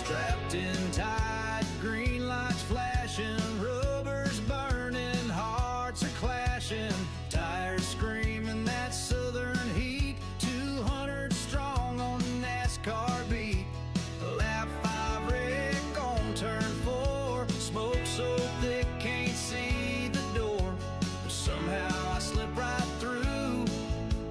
Strapped in tight, green lights flashing, rubbers burning, hearts are clashing, tires screaming that southern heat, 200 strong on the NASCAR beat. Lap 5 wreck on turn 4, smoke so thick can't see the door, but somehow I slip right through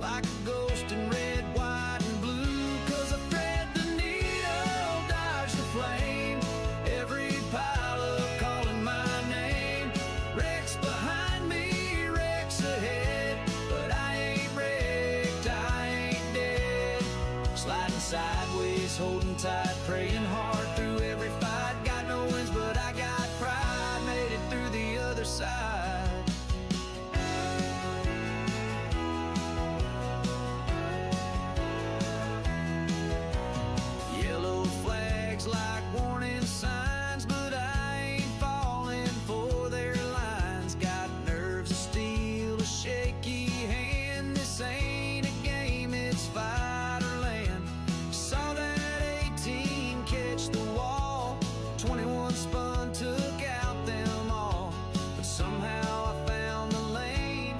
like a ghost in red, white, and blue. 'Cause I thread the needle, dodge the flame, every pileup calling my name. Wrecks behind me, wrecks ahead, but I ain't wrecked, I ain't dead. Sliding sideways, holding tight, praying hard through every fight. Got no wins, but I got pride, made it through the other side. Yellow flags like warning signs, but I ain't falling for their lines. Got nerves of steel, a shaky hand. This ain't a game, it's fight or land. Saw that 18 catch the wall, 21 spun, took out them all. But somehow I found the lane,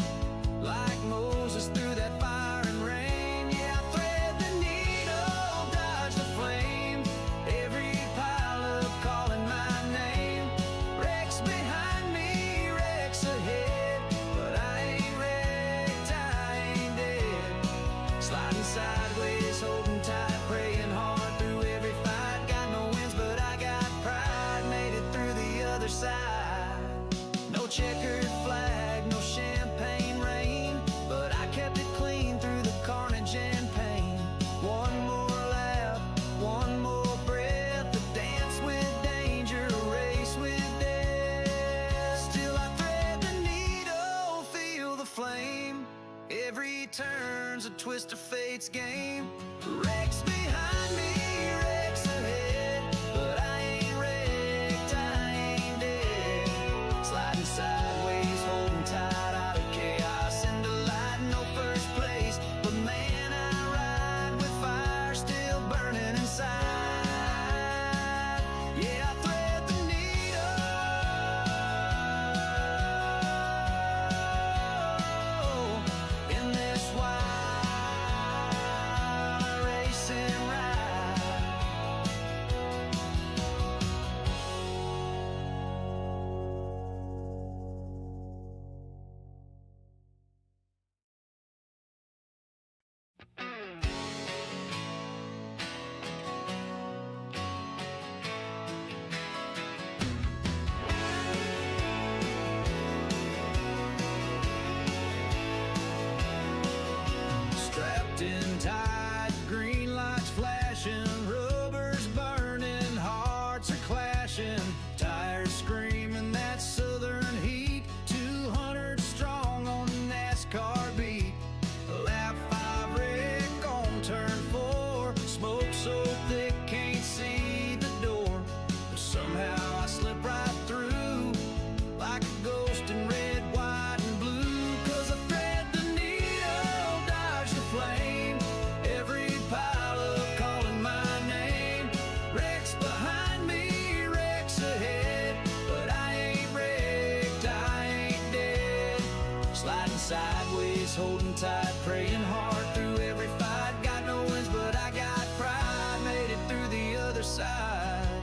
like Moses through that fire and rain. Yeah, I thread the needle, dodge the flame, every pileup calling my name. Wrecks behind me, wrecks ahead, but I ain't wrecked, I ain't dead. Sliding sideways, holding tight, praying hard through every fight. Got no wins, but I got pride, made it through the other side. No checkered flag, no champagne rain, but I kept it clean through the carnage and pain. One more lap, one more breath, a dance with danger, a race with death. Still I thread the needle, feel the flame, every turn's a twist of fate's game. Wrecks behind me, wrecks ahead, but I ain't wrecked, I ain't dead. Sliding sideways, holding tight, out of chaos into light, no first place, but man, I ride with fire still burning inside. Yeah, I thread the needle in this wild racing ride. Strapped in tight, green lights flashing, rubbers burning, hearts are clashing, tires screaming that southern heat, 200 strong on the NASCAR beat. Lap 5 wreck on turn 4, smoke so thick can't see the door, but somehow I slip right through like a ghost in red, white, and blue. 'Cause I thread the needle, dodge the flame, every pileup calling my name. Wrecks behind me, wrecks ahead, but I ain't wrecked, I ain't dead. Sliding sideways, holding tight, praying hard through every fight. Got no wins, but I got pride, made it through the other side.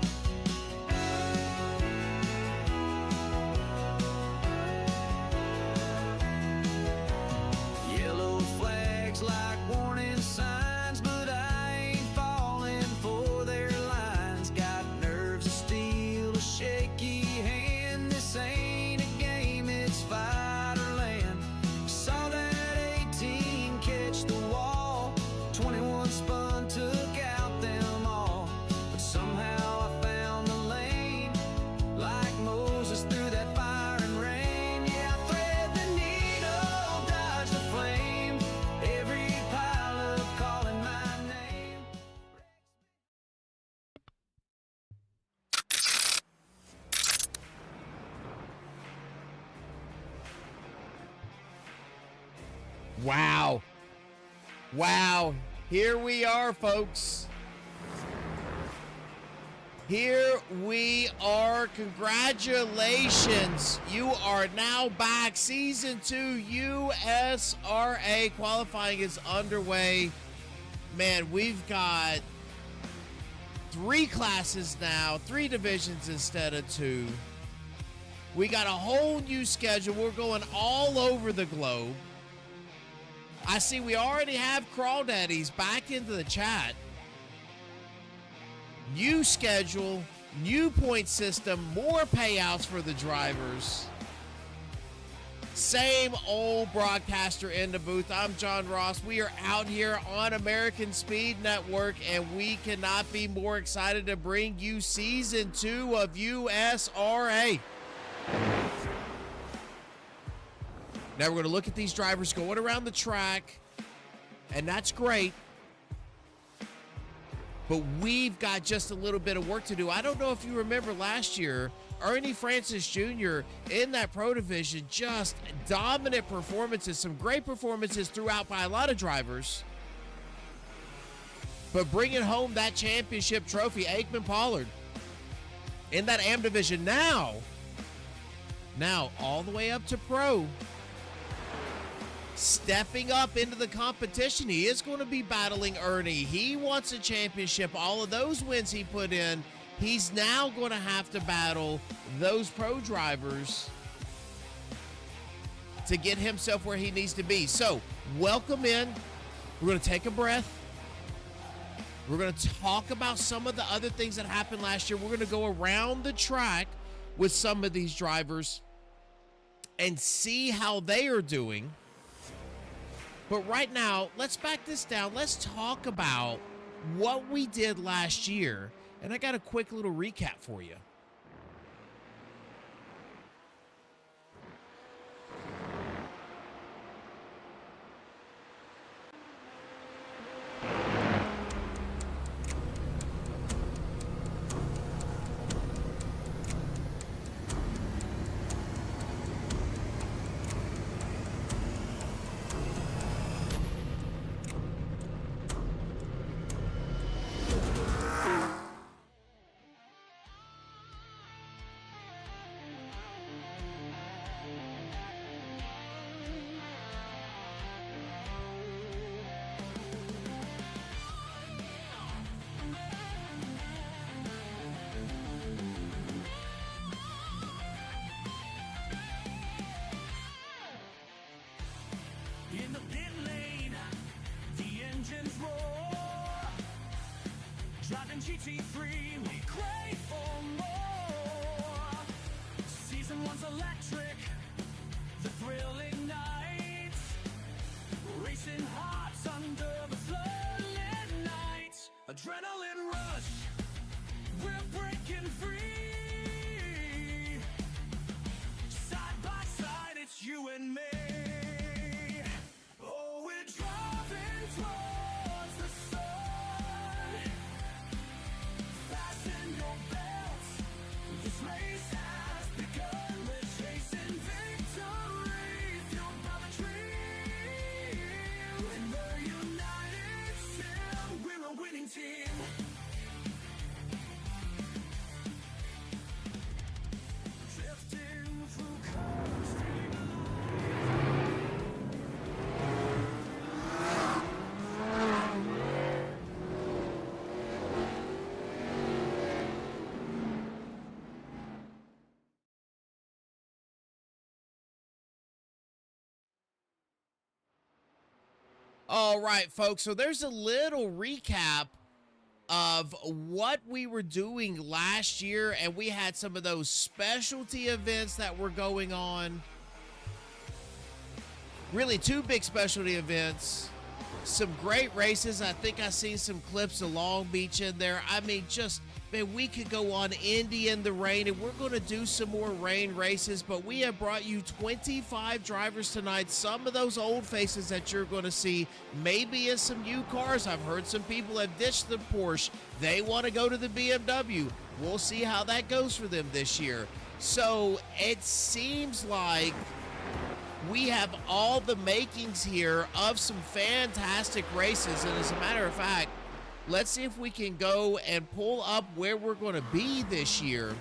Yellow flags like warning signs, but I ain't falling for their lines. Got nerves of steel, a shaky hand. This ain't a game, it's fight or land. Saw that 18 catch the wall, 21 spun, took out them all. But somehow I found the lane, like Moses through that fire and rain. Yeah, I thread the needle, dodge the flame, every pileup calling my name. Wow. Wow. Here we are, folks. Here we are. Congratulations. You are now back. Season 2 USRA qualifying is underway. Man, we've got 3 classes now, 3 divisions instead of 2. We got a whole new schedule. We're going all over the globe. I see we already have Crawdaddies back into the chat. New schedule, new point system, more payouts for the drivers. Same old broadcaster in the booth. I'm John Ross. We are out here on American Speed Network, and we cannot be more excited to bring you Season 2 of USRA. Now we're going to look at these drivers going around the track, and that's great. But we've got just a little bit of work to do. I don't know if you remember last year, Ernie Francis Jr. in that Pro Division, just dominant performances, some great performances throughout by a lot of drivers. But bringing home that championship trophy, Aikman Pollard, in that AM Division now all the way up to Pro. Stepping up into the competition, he is going to be battling Ernie. He wants a championship. All of those wins he put in, he's now going to have to battle those pro drivers to get himself where he needs to be. So, welcome in. We're going to take a breath. We're going to talk about some of the other things that happened last year. We're going to go around the track with some of these drivers and see how they are doing. But right now, let's back this down. Let's talk about what we did last year. And I got a quick little recap for you. In the pit lane, the engines roar. Driving GT3, we crave for more. Season 1's electric, the thrill ignites. Racing hearts under the floodlit nights. Adrenaline rush, we're breaking free. Side by side, it's you and me. Oh, we're driving towards the sun. Fasten your belts, this race has begun. We're chasing victory, fueled by the dream. And we're united still, we're a winning team. Drifting through coasting All right, folks. So there's a little recap of what we were doing last year, and we had some of those specialty events that were going on. Really, 2 big specialty events. Some great races. I think I seen some clips of Long Beach in there. I mean, just, man, we could go on Indy in the rain, and we're going to do some more rain races, but we have brought you 25 drivers tonight. Some of those old faces that you're going to see, maybe in some new cars. I've heard some people have ditched the Porsche. They want to go to the BMW. We'll see how that goes for them this year. So it seems like we have all the makings here of some fantastic races. And as a matter of fact, let's see if we can go and pull up where we're going to be this year.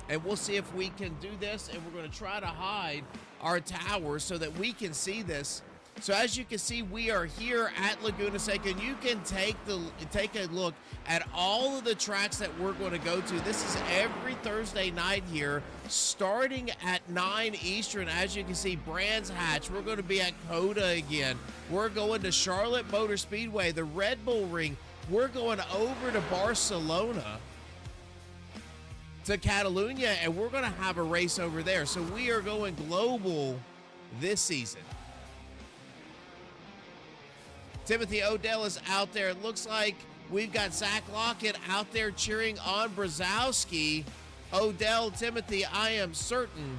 And we'll see if we can do this, and we're going to try to hide our tower so that we can see this. So as you can see, we are here at Laguna Seca, and you can take a look at all of the tracks that we're going to go to. This is every Thursday night here, starting at 9 Eastern. As you can see, Brands Hatch. We're going to be at Coda again. We're going to Charlotte Motor Speedway, the Red Bull Ring. We're going over to Barcelona, to Catalunya, and we're going to have a race over there. So we are going global this season. Timothy Odell is out there. It looks like we've got Zach Lockett out there cheering on Brzezowski. Odell, Timothy, I am certain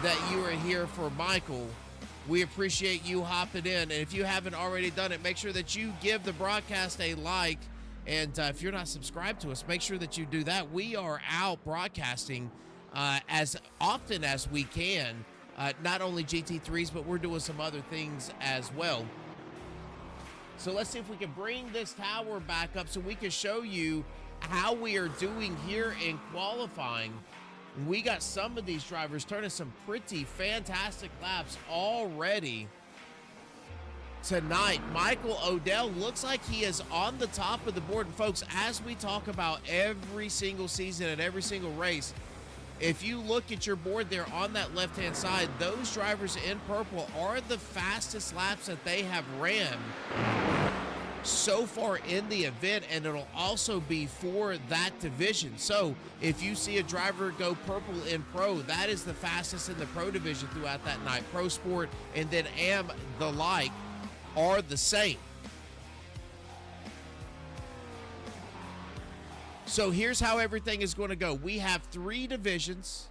that you are here for Michael. We appreciate you hopping in. And if you haven't already done it, make sure that you give the broadcast a like. And if you're not subscribed to us, make sure that you do that. We are out broadcasting as often as we can. Not only GT3s, but we're doing some other things as well. So let's see if we can bring this tower back up so we can show you how we are doing here in qualifying. We got some of these drivers turning some pretty fantastic laps already tonight. Michael Odell looks like he is on the top of the board. And folks, as we talk about every single season and every single race, if you look at your board there on that left-hand side, those drivers in purple are the fastest laps that they have ran so far in the event, and it'll also be for that division. So if you see a driver go purple in pro, that is the fastest in the pro division throughout that night. Pro Sport and then AM the like are the same. So here's how everything is going to go. We have 3 divisions.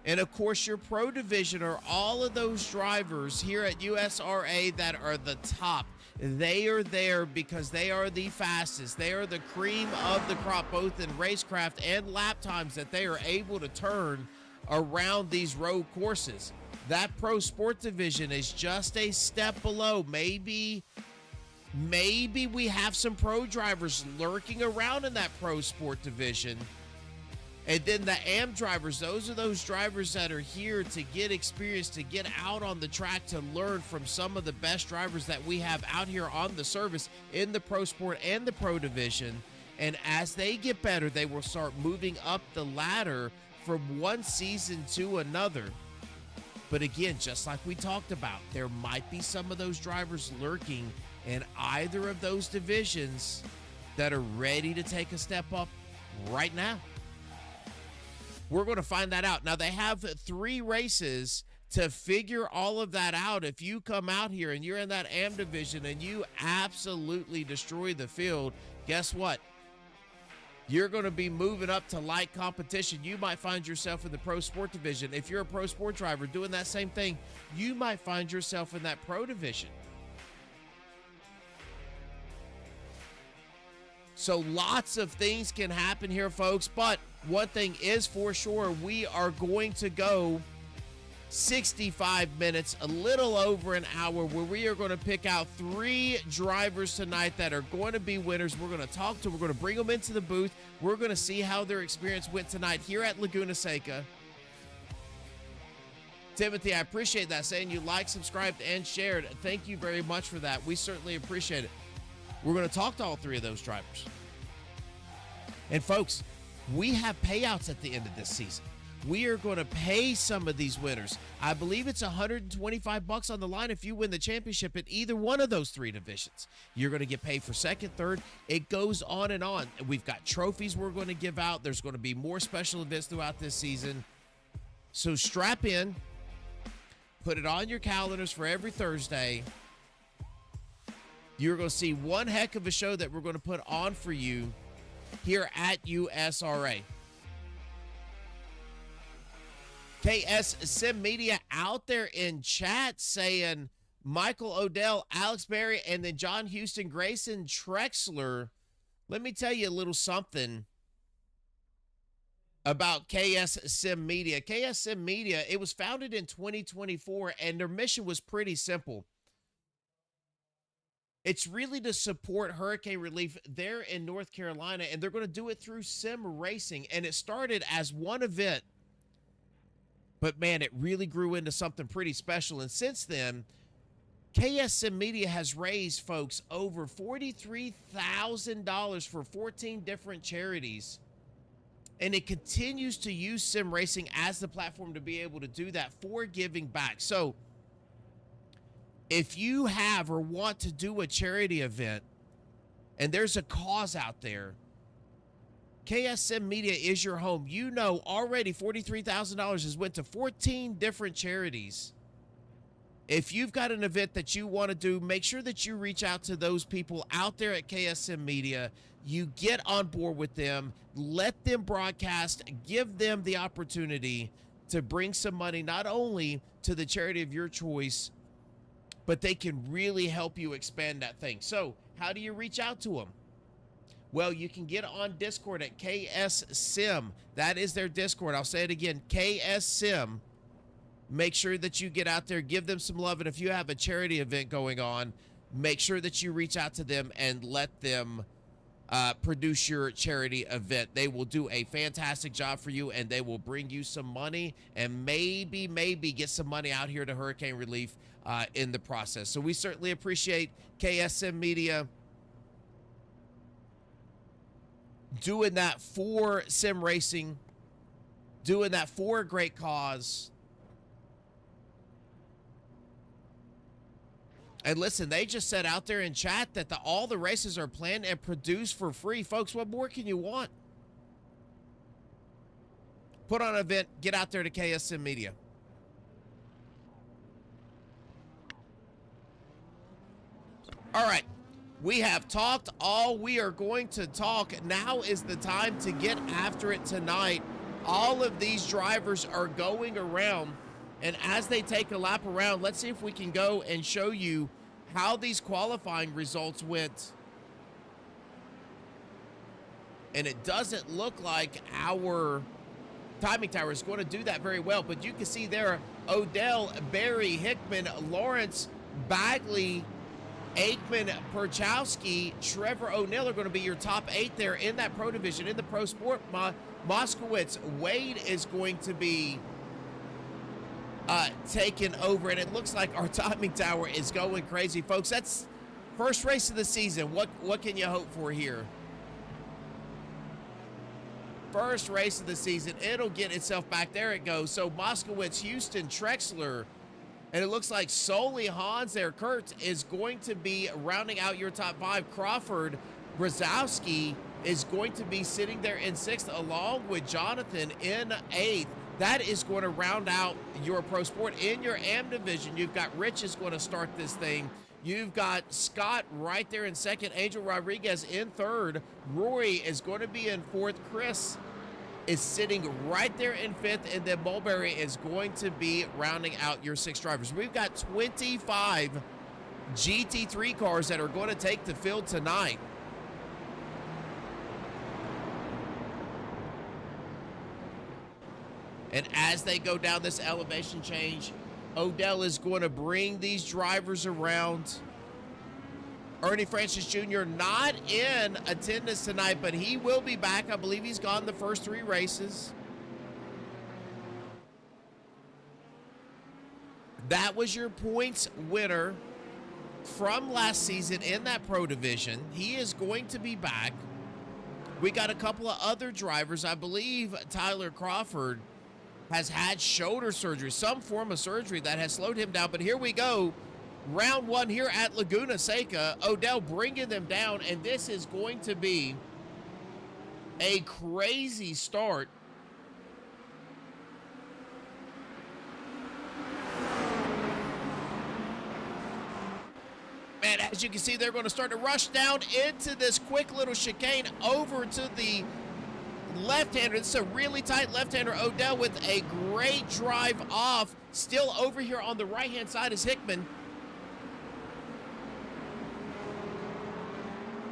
And of course, your pro division are all of those drivers here at USRA that are the top. They are there because they are the fastest. They are the cream of the crop, both in racecraft and lap times that they are able to turn around these road courses. That pro sport division is just a step below. Maybe we have some pro drivers lurking around in that pro sport division. And then the AM drivers, those are those drivers that are here to get experience, to get out on the track, to learn from some of the best drivers that we have out here on the service in the pro sport and the pro division. And as they get better, they will start moving up the ladder from one season to another. But again, just like we talked about, there might be some of those drivers lurking in either of those divisions that are ready to take a step up right now. We're going to find that out. Now, they have 3 races to figure all of that out. If you come out here and you're in that AM division and you absolutely destroy the field, guess what? You're going to be moving up to light competition. You might find yourself in the pro sport division. If you're a pro sport driver doing that same thing, you might find yourself in that pro division. So lots of things can happen here, folks, but one thing is for sure, we are going to go 65 minutes, a little over an hour, where we are going to pick out 3 drivers tonight that are going to be winners. We're going to talk to them. We're going to bring them into the booth. We're going to see how their experience went tonight here at Laguna Seca. Timothy, I appreciate that. Saying you liked, subscribed, and shared. Thank you very much for that. We certainly appreciate it. We're going to talk to all 3 of those drivers. And folks, we have payouts at the end of this season. We are going to pay some of these winners. I believe it's $125 on the line if you win the championship in either one of those 3 divisions. You're going to get paid for second, third. It goes on and on. We've got trophies we're going to give out. There's going to be more special events throughout this season. So strap in. Put it on your calendars for every Thursday. You're going to see one heck of a show that we're going to put on for you here at USRA. KS Sim Media out there in chat saying Michael Odell, Alex Berry, and then John Houston, Grayson Trexler. Let me tell you a little something about KS Sim Media. KS Sim Media, it was founded in 2024, and their mission was pretty simple. It's really to support hurricane relief there in North Carolina, and they're going to do it through sim racing. And it started as one event, but man, it really grew into something pretty special. And since then, KSM Media has raised, folks, over $43,000 for 14 different charities. And it continues to use sim racing as the platform to be able to do that for giving back. So if you have or want to do a charity event and there's a cause out there, KSM Media is your home. You know already $43,000 has went to 14 different charities. If you've got an event that you want to do, make sure that you reach out to those people out there at KSM Media. You get on board with them, let them broadcast, give them the opportunity to bring some money not only to the charity of your choice, but they can really help you expand that thing. So how do you reach out to them? Well, you can get on Discord at KSSim. That is their Discord. I'll say it again, KSSim. Make sure that you get out there, give them some love. And if you have a charity event going on, make sure that you reach out to them and let them produce your charity event. They will do a fantastic job for you, and they will bring you some money and maybe get some money out here to hurricane relief in the process. So we certainly appreciate KSM Media doing that for sim racing, doing that for a great cause. And listen, they just said out there in chat that all the races are planned and produced for free. Folks, what more can you want? Put on an event, get out there to KSM Media. All right, we have talked all we are going to talk. Now is the time to get after it tonight. All of these drivers are going around, and as they take a lap around, let's see if we can go and show you how these qualifying results went. And it doesn't look like our timing tower is going to do that very well, but you can see there, Odell, Barry, Hickman, Lawrence, Bagley, Aikman, Perchowski, Trevor O'Neill are going to be your top 8 there in that pro division. In the pro sport, Moskowitz, Wade is going to be taken over, and it looks like our timing tower is going crazy, folks. That's first race of the season. What can you hope for here? First race of the season. It'll get itself back. There it goes. So Moskowitz, Houston, Trexler, and it looks like solely Hans there. Kurt is going to be rounding out your top 5. Crawford, Brzezowski is going to be sitting there in 6th, along with Jonathan in 8th. That is going to round out your pro sport. In your AM division, you've got Rich is going to start this thing. You've got Scott right there in 2nd. Angel Rodriguez in 3rd. Rory is going to be in 4th. Chris is sitting right there in 5th. And then Mulberry is going to be rounding out your 6 drivers. We've got 25 GT3 cars that are going to take the field tonight. And as they go down this elevation change, Odell is going to bring these drivers around. Ernie Francis Jr. not in attendance tonight, but he will be back. I believe he's gone the first 3 races. That was your points winner from last season in that pro division. He is going to be back. We got a couple of other drivers. I believe Tyler Crawford has had shoulder surgery, some form of surgery that has slowed him down. But here we go. Round 1 here at Laguna Seca. Odell bringing them down, and this is going to be a crazy start. And as you can see, they're going to start to rush down into this quick little chicane over to the left-hander. This is a really tight left-hander. Odell with a great drive off. Still over here on the right-hand side is Hickman.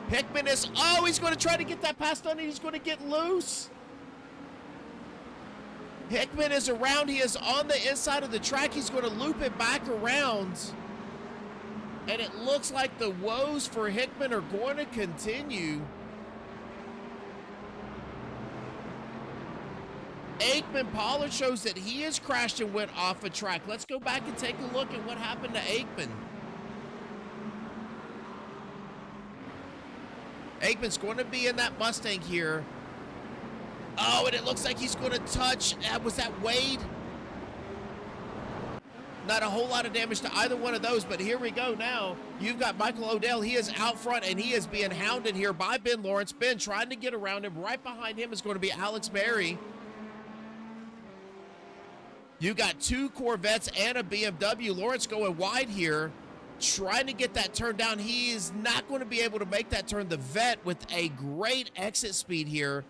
Hickman is, oh, he's going to try to get that pass done, and he's going to get loose. Hickman is around. He is on the inside of the track. He's going to loop it back around. And it looks like the woes for Hickman are going to continue. Aikman Pollard shows that he has crashed and went off a track. Let's go back and take a look at what happened to Aikman. Aikman's going to be in that Mustang here. Oh, and it looks like he's going to touch. Was that Wade? Not a whole lot of damage to either one of those, but here we go now. You've got Michael Odell. He is out front, and he is being hounded here by Ben Lawrence. Ben trying to get around him. Right behind him is going to be Alex Berry. You got two Corvettes and a BMW. Lawrence going wide here, trying to get that turn down. He is not going to be able to make that turn. The Vet with a great exit speed here.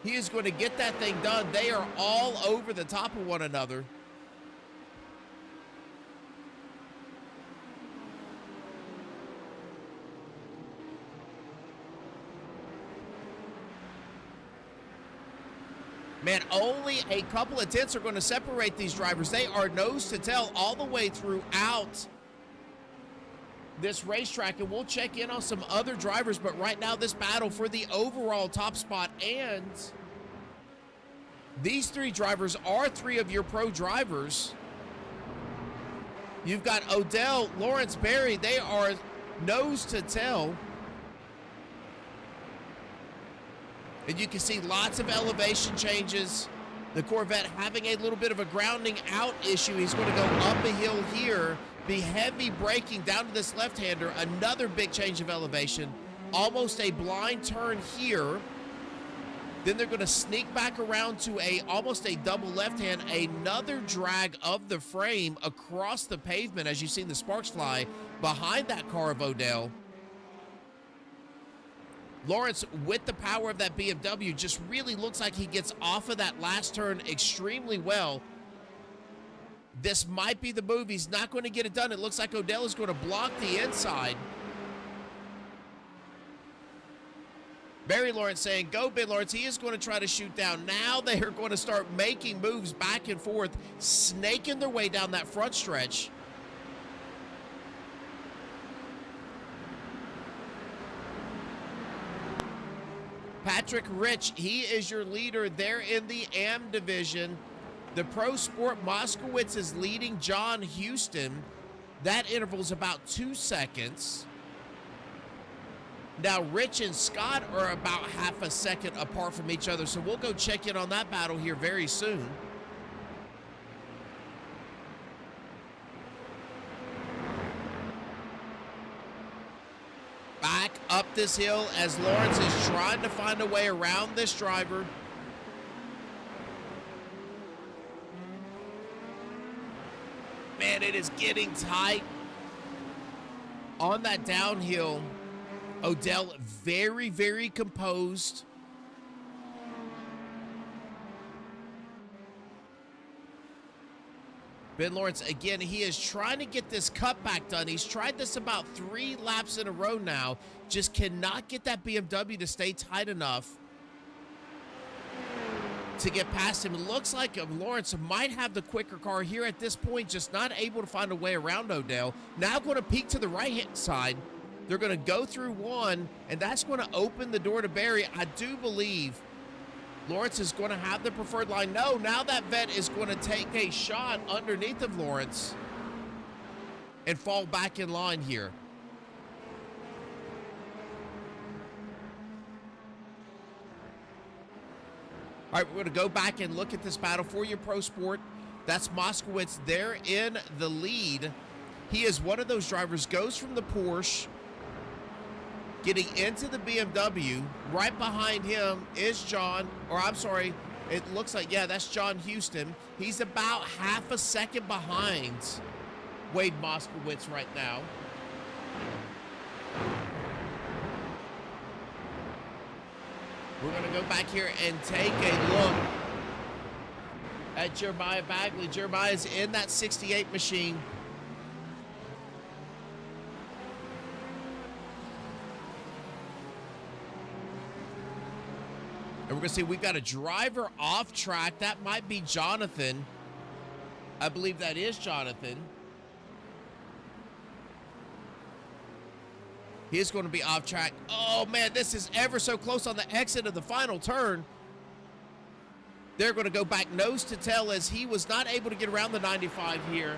He is going to get that thing done. They are all over the top of one another. Man, only a couple of tenths are going to separate these drivers. They are nose to tail all the way throughout this racetrack, and we'll check in on some other drivers, but right now this battle for the overall top spot, and these three drivers are three of your pro drivers. You've got Odell, Lawrence, Berry. They are nose to tail. And you can see lots of elevation changes. The Corvette having a little bit of a grounding out issue. He's going to go up a hill here, be heavy braking down to this left-hander. Another big change of elevation. Almost a blind turn here. Then they're going to sneak back around to almost a double left-hand. Another drag of the frame across the pavement as you've seen the sparks fly behind that car of Odell. Lawrence, with the power of that BMW, just really looks like he gets off of that last turn extremely well. This might be the move. He's not going to get it done. It looks like Odell is going to block the inside. Barry Lawrence saying, go Ben Lawrence. He is going to try to shoot down. Now they are going to start making moves back and forth, snaking their way down that front stretch. Patrick Rich, he is your leader there in the AM division. The Pro Sport Moskowitz is leading John Houston. That interval is about 2 seconds. Now, Rich and Scott are about half a second apart from each other, so we'll go check in on that battle here very soon. Back up this hill as Lawrence is trying to find a way around this driver. Man, it is getting tight on that downhill. Odell very, very composed. Ben Lawrence, again, he is trying to get this cutback done. He's tried this about 3 laps in a row now. Just cannot get that BMW to stay tight enough to get past him. It looks like Lawrence might have the quicker car here at this point, just not able to find a way around Odell. Now going to peek to the right-hand side. They're going to go through one, and that's going to open the door to Barry. I do believe Lawrence is going to have the preferred line. No, now that Vet is going to take a shot underneath of Lawrence and fall back in line here. All right, we're going to go back and look at this battle for your Pro Sport. That's Moskowitz there in the lead. He is one of those drivers, goes from the Porsche, getting into the BMW. Right behind him is John, or I'm sorry, it looks like, yeah, that's John Houston. He's about half a second behind Wade Moskowitz right now. We're going to go back here and take a look at Jeremiah Bagley. Jeremiah's in that 68 machine. And we're going to see we've got a driver off track. That might be Jonathan. I believe that is Jonathan. He's going to be off track. Oh, man, this is ever so close on the exit of the final turn. They're going to go back nose to tail as he was not able to get around the 95 here.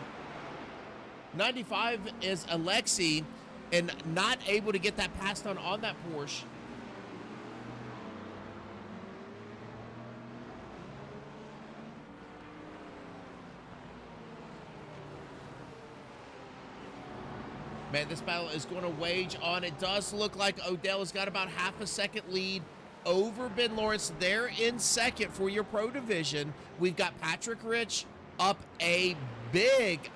95 is Alexi and not able to get that passed on that Porsche. Man, this battle is going to wage on. It does look like Odell has got about half a second lead over Ben Lawrence. They're in second for your pro division. We've got Patrick Rich up a big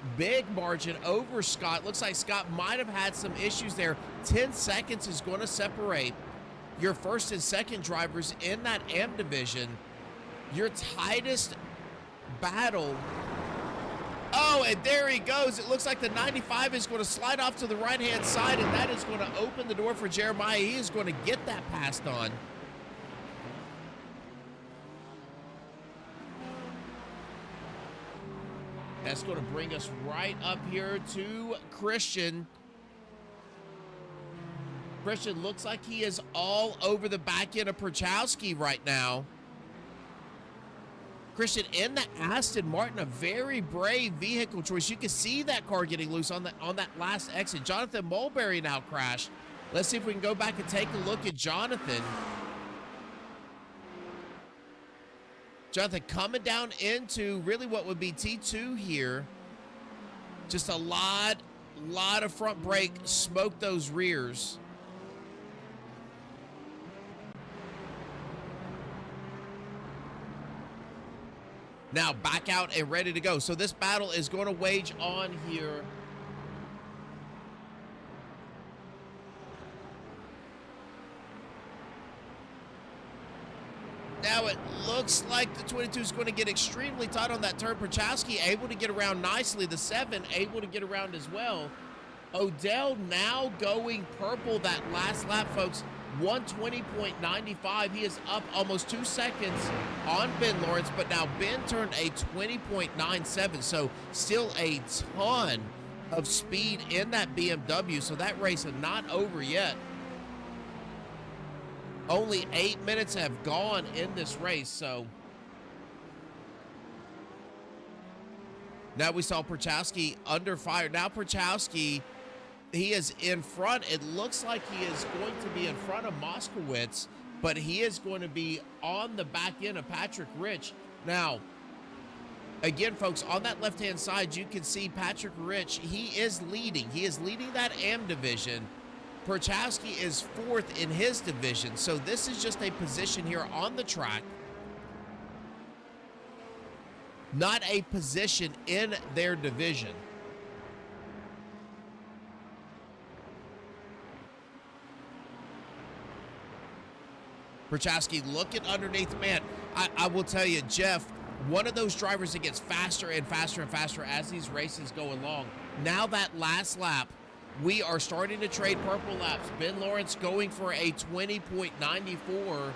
margin over Scott. Looks like Scott might have had some issues there. 10 seconds is going to separate your first and second drivers in that M division. Your tightest battle. Oh, and there he goes. It looks like the 95 is going to slide off to the right-hand side, and that is going to open the door for Jeremiah. He is going to get that passed on. That's going to bring us right up here to Christian. Christian looks like he is all over the back end of Perchowski right now. Christian in the Aston Martin, a very brave vehicle choice. You can see that car getting loose on that last exit. Jonathan Mulberry now crashed. Let's see if we can go back and take a look at Jonathan. Jonathan coming down into really what would be T2 here. Just a lot of front brake, smoked those rears. Now back out and ready to go. So this battle is going to wage on here. Now it looks like the 22 is going to get extremely tight on that turn. Perchowski able to get around nicely. The 7 able to get around as well. Odell now going purple that last lap, folks. 120.95. He is up almost 2 seconds on Ben Lawrence, but now Ben turned a 20.97, so still a ton of speed in that BMW, so that race is not over yet. Only 8 minutes have gone in this race, so now we saw Perchowski under fire. Now Perchowski, he is in front. It looks like he is going to be in front of Moskowitz, but he is going to be on the back end of Patrick Rich. Now, again, folks, on that left-hand side, you can see Patrick Rich. He is leading. He is leading that AM division. Perchowski is 4th in his division. So this is just a position here on the track, not a position in their division. Perchowski looking underneath. Man, I will tell you, Jeff, one of those drivers that gets faster and faster and faster as these races go along. Now that last lap, we are starting to trade purple laps. Ben Lawrence going for a 20.94.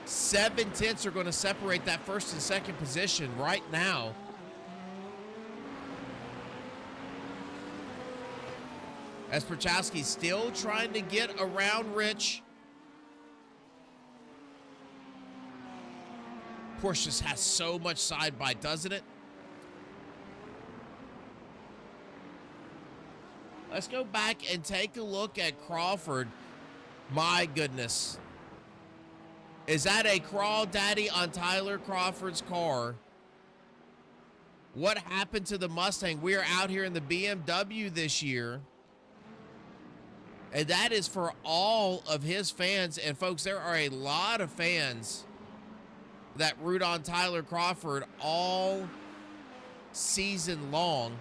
7 tenths are going to separate that first and second position right now. As Perchowski still trying to get around Rich. Porsche just has so much side by, doesn't it? Let's go back and take a look at Crawford. My goodness. Is that a crawdaddy on Tyler Crawford's car? What happened to the Mustang? We are out here in the BMW this year. And that is for all of his fans. And folks, there are a lot of fans that root on Tyler Crawford all season long.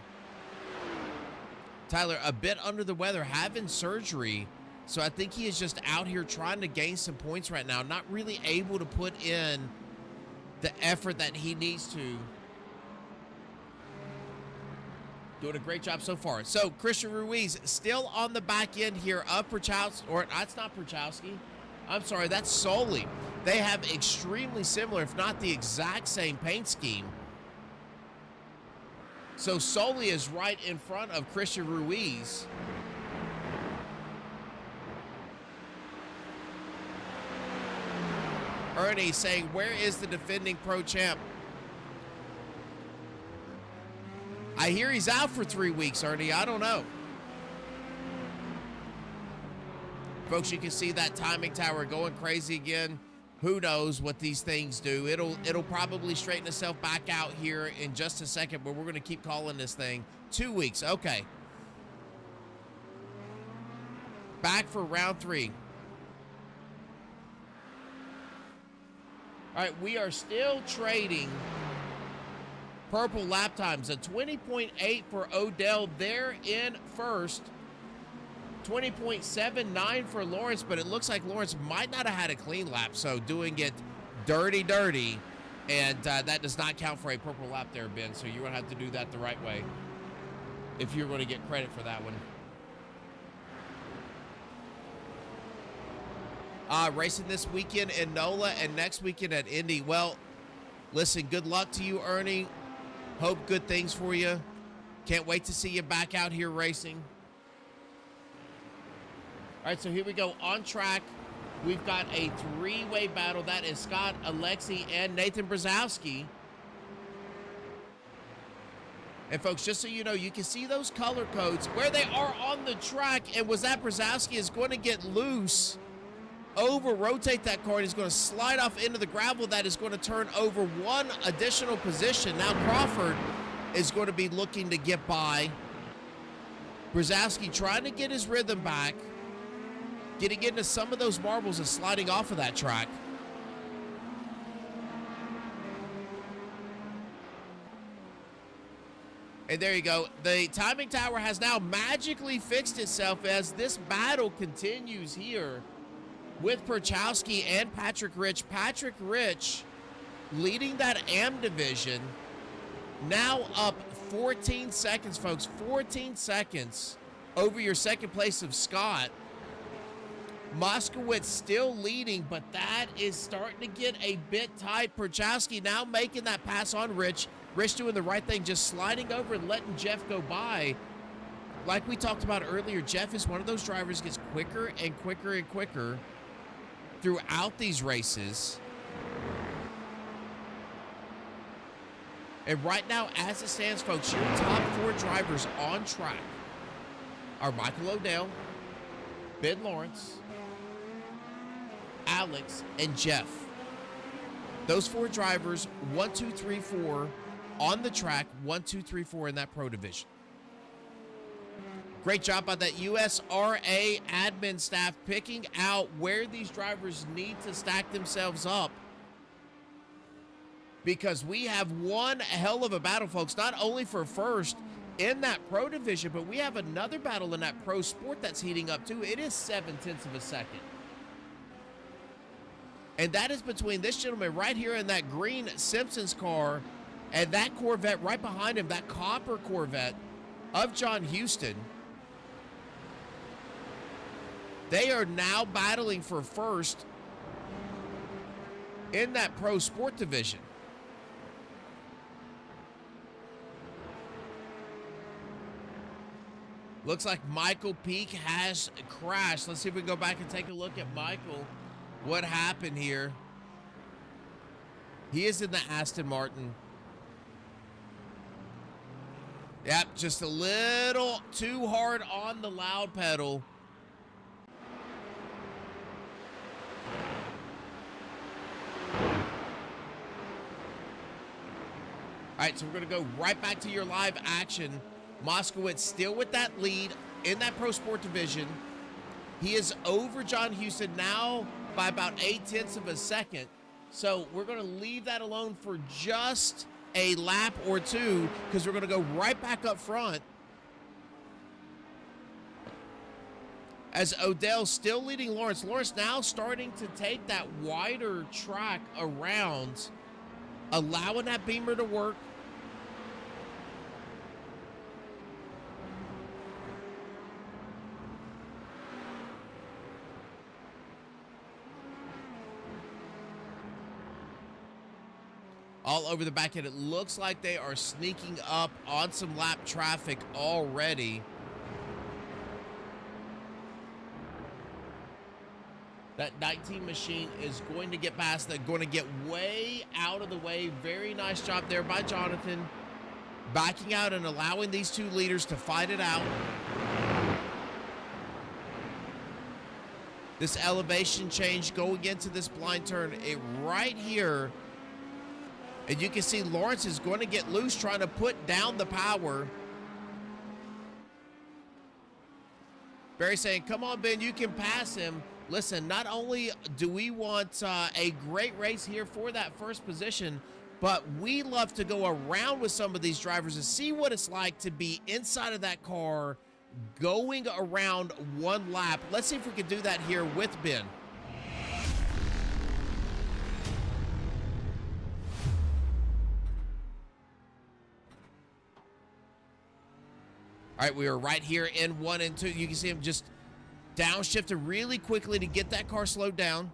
Tyler, a bit under the weather, having surgery. So I think he is just out here trying to gain some points right now. Not really able to put in the effort that he needs to. Doing a great job so far. So Christian Ruiz still on the back end here of Perchowski, or that's not Perchowski. I'm sorry, that's Soley. They have extremely similar, if not the exact same paint scheme. So Soli is right in front of Christian Ruiz. Ernie saying, where is the defending pro champ? I hear he's out for 3 weeks, Ernie. I don't know. Folks, you can see that timing tower going crazy again. Who knows what these things do? It'll probably straighten itself back out here in just a second, but we're going to keep calling this thing 2 weeks. Okay. Back for round 3. All right, we are still trading purple lap times. A 20.8 for Odell there in first. 20.79 for Lawrence, but it looks like Lawrence might not have had a clean lap, so doing it dirty, and that does not count for a purple lap there, Ben, so you're going to have to do that the right way if you're going to get credit for that one. Racing this weekend in NOLA and next weekend at Indy. Well, listen, good luck to you, Ernie. Hope good things for you. Can't wait to see you back out here racing. All right, so here we go. On track, we've got a 3-way battle. That is Scott, Alexi, and Nathan Brzezowski. And, folks, just so you know, you can see those color codes where they are on the track. And was that Brzezowski is going to get loose, rotate that car, and he's going to slide off into the gravel. That is going to turn over one additional position. Now Crawford is going to be looking to get by. Brzezowski trying to get his rhythm back. Getting into some of those marbles and sliding off of that track. And there you go. The timing tower has now magically fixed itself as this battle continues here with Perchowski and Patrick Rich. Patrick Rich leading that AM division. Now up 14 seconds, folks. 14 seconds over your second place of Scott. Moskowitz still leading, but that is starting to get a bit tight. Perchowski now making that pass on Rich. Rich doing the right thing, just sliding over and letting Jeff go by. Like we talked about earlier, Jeff is one of those drivers who gets quicker and quicker and quicker throughout these races. And right now, as it stands, folks, your top 4 drivers on track are Michael Odell, Ben Lawrence, Alex, and Jeff. Those 4 drivers, 1, 2, 3, 4 on the track, 1, 2, 3, 4 in that pro division. Great job by that USRA admin staff picking out where these drivers need to stack themselves up, because we have one hell of a battle, folks, not only for first in that pro division, but we have another battle in that pro sport that's heating up too. It is 0.7 of a second. And that is between this gentleman right here in that green Simpsons car and that Corvette right behind him, that copper Corvette of John Houston. They are now battling for first in that pro sport division. Looks like Michael Peak has crashed. Let's see if we can go back and take a look at Michael. What happened here? He is in the Aston Martin. Yep, just a little too hard on the loud pedal. All right, so we're going to go right back to your live action. Moskowitz still with that lead in that pro sport division. He is over John Houston now by about 0.8 of a second. So we're going to leave that alone for just a lap or two, because we're going to go right back up front as Odell still leading Lawrence. Lawrence now starting to take that wider track around, allowing that Beamer to work. All over the back end. It looks like they are sneaking up on some lap traffic already. That 19 machine is going to get past. They're going to get way out of the way. Very nice job there by Jonathan, backing out and allowing these two leaders to fight it out. This elevation change going into this blind turn, right here. And you can see Lawrence is going to get loose, trying to put down the power. Barry saying, come on, Ben, you can pass him. Listen, not only do we want a great race here for that first position, but we love to go around with some of these drivers and see what it's like to be inside of that car going around one lap. Let's see if we can do that here with Ben. All right, we are right here in 1 and 2. You can see him just downshifted really quickly to get that car slowed down.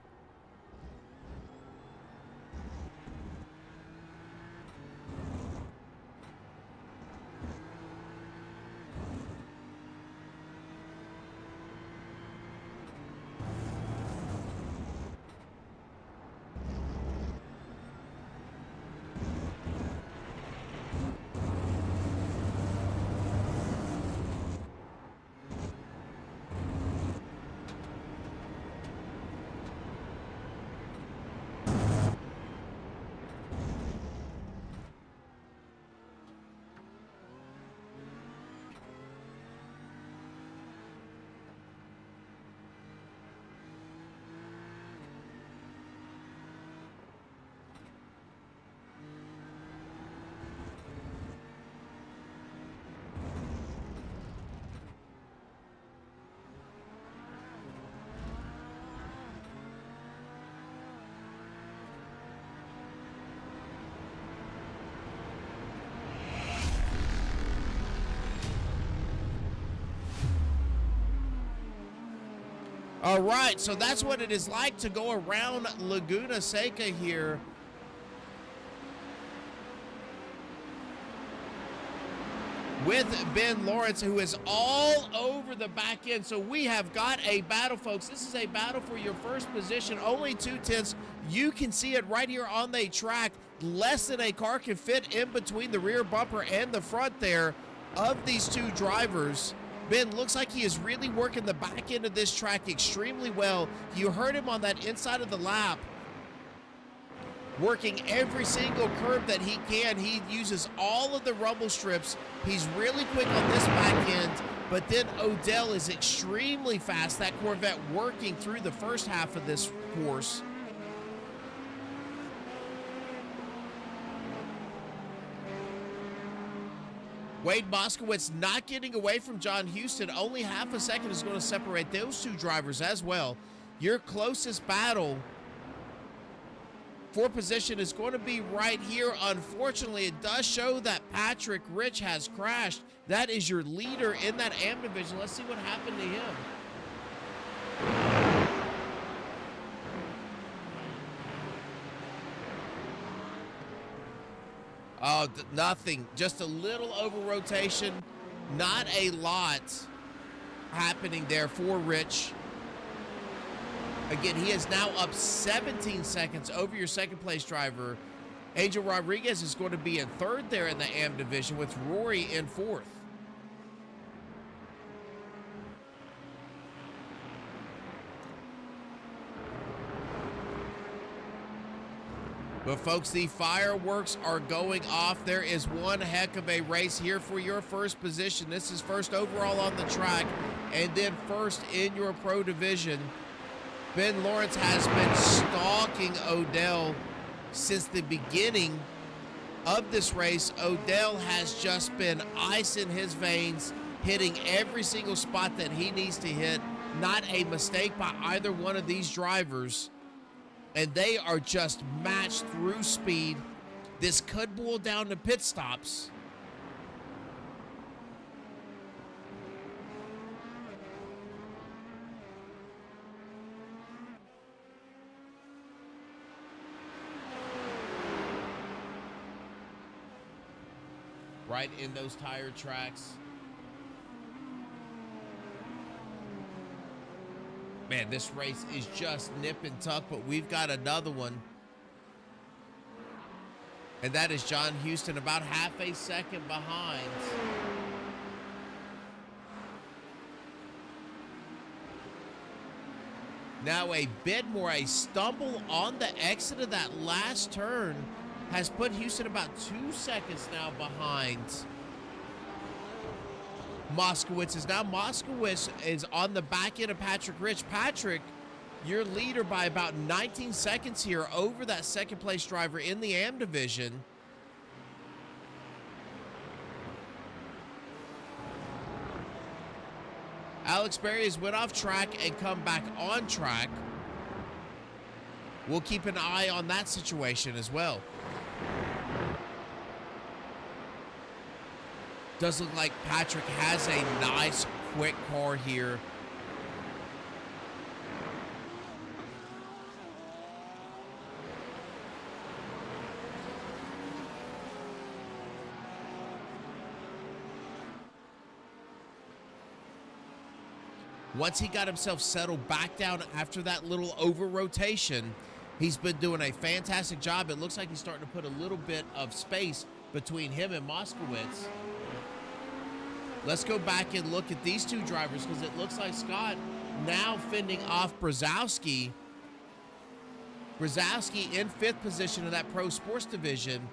All right, so that's what it is like to go around Laguna Seca here. With Ben Lawrence, who is all over the back end. So we have got a battle, folks. This is a battle for your first position. Only 2/10. You can see it right here on the track. Less than a car can fit in between the rear bumper and the front there of these two drivers. Ben looks like he is really working the back end of this track extremely well. You heard him on that inside of the lap, working every single curve that he can. He uses all of the rumble strips. He's really quick on this back end, but then Odell is extremely fast. That Corvette working through the first half of this course. Wade Moskowitz not getting away from John Houston. Only half a second is going to separate those two drivers as well. Your closest battle for position is going to be right here. Unfortunately, it does show that Patrick Rich has crashed. That is your leader in that AM division. Let's see what happened to him. Oh, nothing. Just a little over rotation. Not a lot happening there for Rich. Again, he is now up 17 seconds over your second place driver. Angel Rodriguez is going to be in third there in the AM division with Rory in fourth. But folks, the fireworks are going off. There is one heck of a race here for your first position. This is first overall on the track and then first in your pro division. Ben Lawrence has been stalking Odell since the beginning of this race. Odell has just been ice in his veins, hitting every single spot that he needs to hit. Not a mistake by either one of these drivers. And they are just matched through speed. This could boil down to pit stops. right in those tire tracks. Man, this race is just nip and tuck, but we've got another one. And that is John Houston, about half a second behind. Now a bit more, a stumble on the exit of that last turn has put Houston about 2 seconds now behind Moskowitz. Moskowitz is on the back end of Patrick Rich. Patrick, your leader by about 19 seconds here over that second place driver in the AM division. Alex Berry has went off track and come back on track. We'll keep an eye on that situation as well. Does look like Patrick has a nice quick car here. Once he got himself settled back down after that little over rotation, he's been doing a fantastic job. It looks like he's starting to put a little bit of space between him and Moskowitz. Let's go back and look at these two drivers, because it looks like Scott now fending off Brzezowski. Brzezowski in 5th position of that Pro Sports division.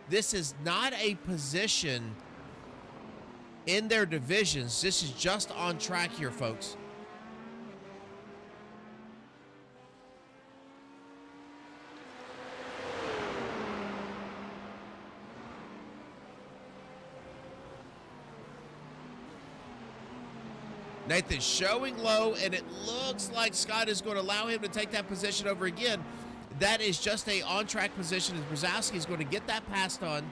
This is not a position in their divisions. This is just on track here, folks. Nathan showing low, and it looks like Scott is going to allow him to take that position over again. That is just a on-track position as Brzezowski is going to get that passed on.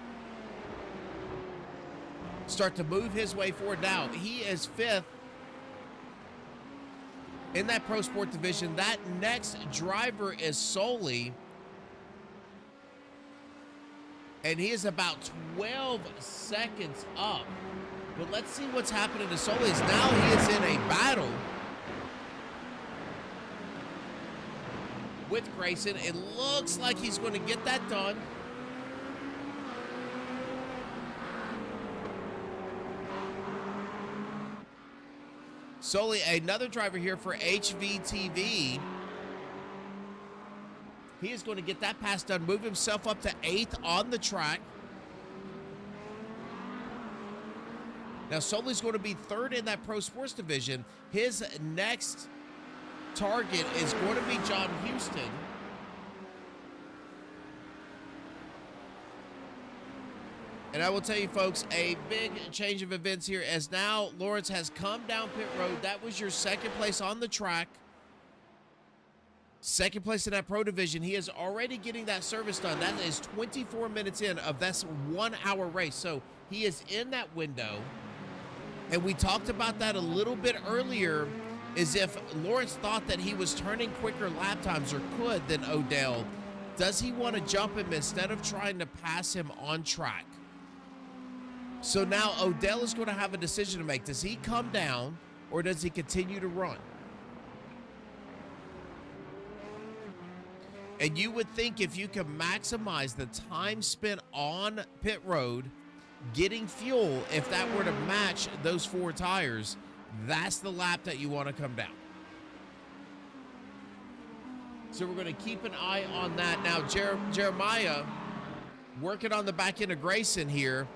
Start to move his way forward now. He is 5th in that Pro Sport division. That next driver is Soley, and he is about 12 seconds up. But let's see what's happening to Solis. Now he is in a battle with Grayson. It looks like he's going to get that done. Soli, another driver here for HVTV. He is going to get that pass done, move himself up to 8th on the track. Now, Soli's going to be 3rd in that Pro Sports division. His next target is going to be John Houston. And I will tell you, folks, a big change of events here, as now Lawrence has come down pit road. That was your 2nd place on the track. 2nd place in that Pro division. He is already getting that service done. That is 24 minutes in of that 1-hour race. So he is in that window. And we talked about that a little bit earlier, as if Lawrence thought that he was turning quicker lap times, or could, than Odell. Does he want to jump him instead of trying to pass him on track? So now Odell is going to have a decision to make. Does he come down, or does he continue to run? And you would think if you can maximize the time spent on pit road getting fuel, if that were to match those 4 tires, that's the lap that you want to come down. So we're going to keep an eye on that. Now, Jeremiah working on the back end of Grayson here.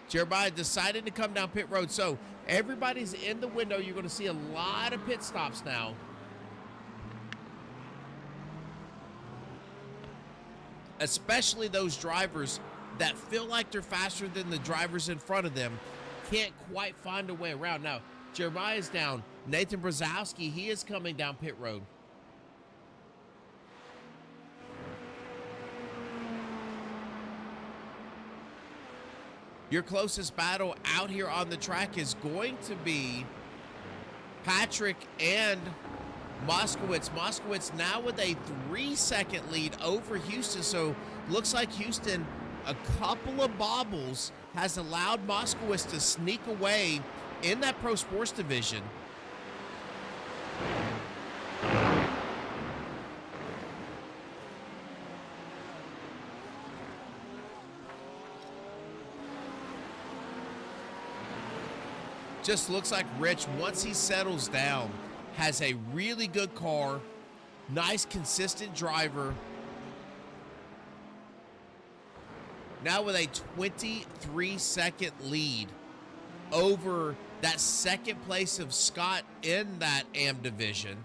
Jeremiah decided to come down pit road. So everybody's in the window. You're going to see a lot of pit stops now. Especially those drivers that feel like they're faster than the drivers in front of them, can't quite find a way around. Now, Jeremiah's down. Nathan Brzezowski, he is coming down pit road. Your closest battle out here on the track is going to be Patrick and Moskowitz now with a 3-second lead over Houston. So looks like Houston, a couple of bobbles has allowed Moskowitz to sneak away in that Pro Sports division. Just looks like Rich, once he settles down, has a really good car, nice, consistent driver. Now with a 23-second lead over that second place of Scott in that AM division.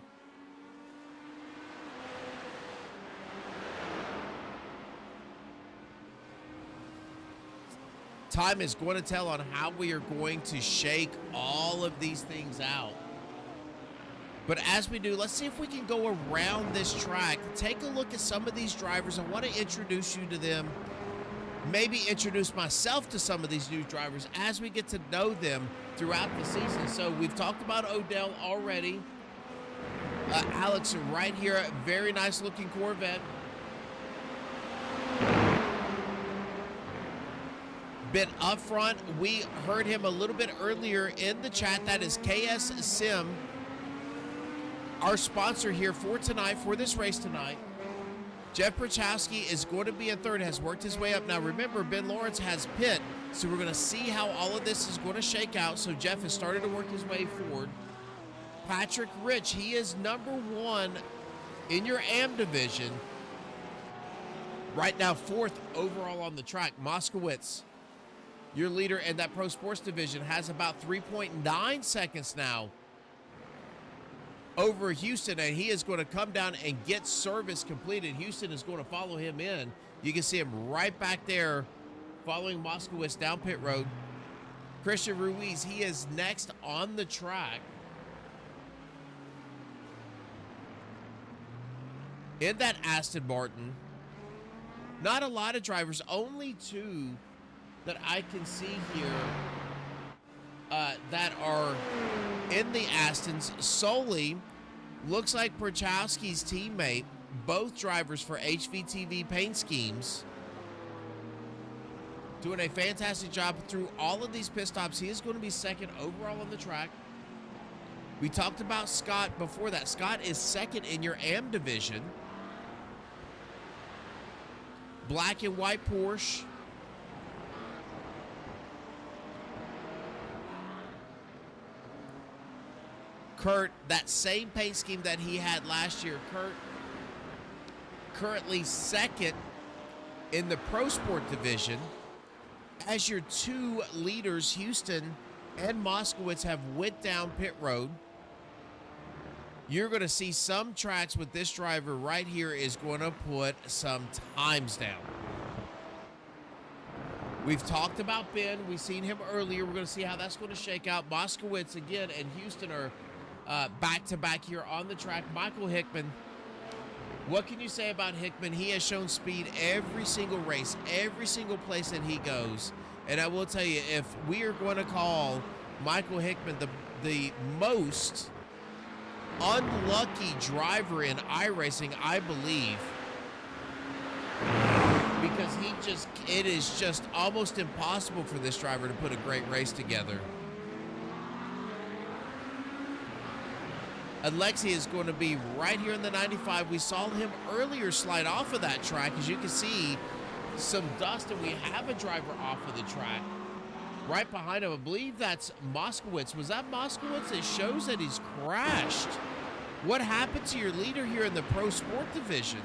Time is going to tell on how we are going to shake all of these things out. But as we do, let's see if we can go around this track. Take a look at some of these drivers. I want to introduce you to them. Maybe introduce myself to some of these new drivers as we get to know them throughout the season. So we've talked about Odell already. Alex right here, very nice looking Corvette. Bit up front, we heard him a little bit earlier in the chat. That is KS Sim, our sponsor here for tonight, for this race tonight. Jeff Prochowski is going to be in third, has worked his way up. Now remember, Ben Lawrence has pit, so we're going to see how all of this is going to shake out. So Jeff has started to work his way forward. Patrick Rich, he is number 1 in your AM division. Right now, 4th overall on the track. Moskowitz, your leader in that Pro Sports division, has about 3.9 seconds now over Houston, and he is going to come down and get service completed. Houston is going to follow him in. You can see him right back there following Moskowitz down pit road. Christian Ruiz, he is next on the track. In that Aston Martin, not a lot of drivers, only 2 that I can see here that are in the Astons solely. Looks like Prochowski's teammate, both drivers for HVTV Paint Schemes, doing a fantastic job through all of these pit stops. He is going to be second overall on the track. We talked about Scott before that. Scott is second in your AM division. Black and white Porsche. Kurt, that same paint scheme that he had last year. Kurt, currently second in the Pro Sport division. As your 2 leaders, Houston and Moskowitz, have went down pit road. You're going to see some tracks with this driver right here is going to put some times down. We've talked about Ben. We've seen him earlier. We're going to see how that's going to shake out. Moskowitz again and Houston are back-to-back here on the track. Michael Hickman, what can you say about Hickman? He has shown speed every single race, every single place that he goes. And I will tell you, if we are going to call Michael Hickman the most unlucky driver in iRacing, I believe, because it is just almost impossible for this driver to put a great race together. Alexi is going to be right here in the 95. We saw him earlier slide off of that track. As you can see, some dust, and we have a driver off of the track. Right behind him, I believe that's Moskowitz. Was that Moskowitz? It shows that he's crashed. What happened to your leader here in the Pro Sport division?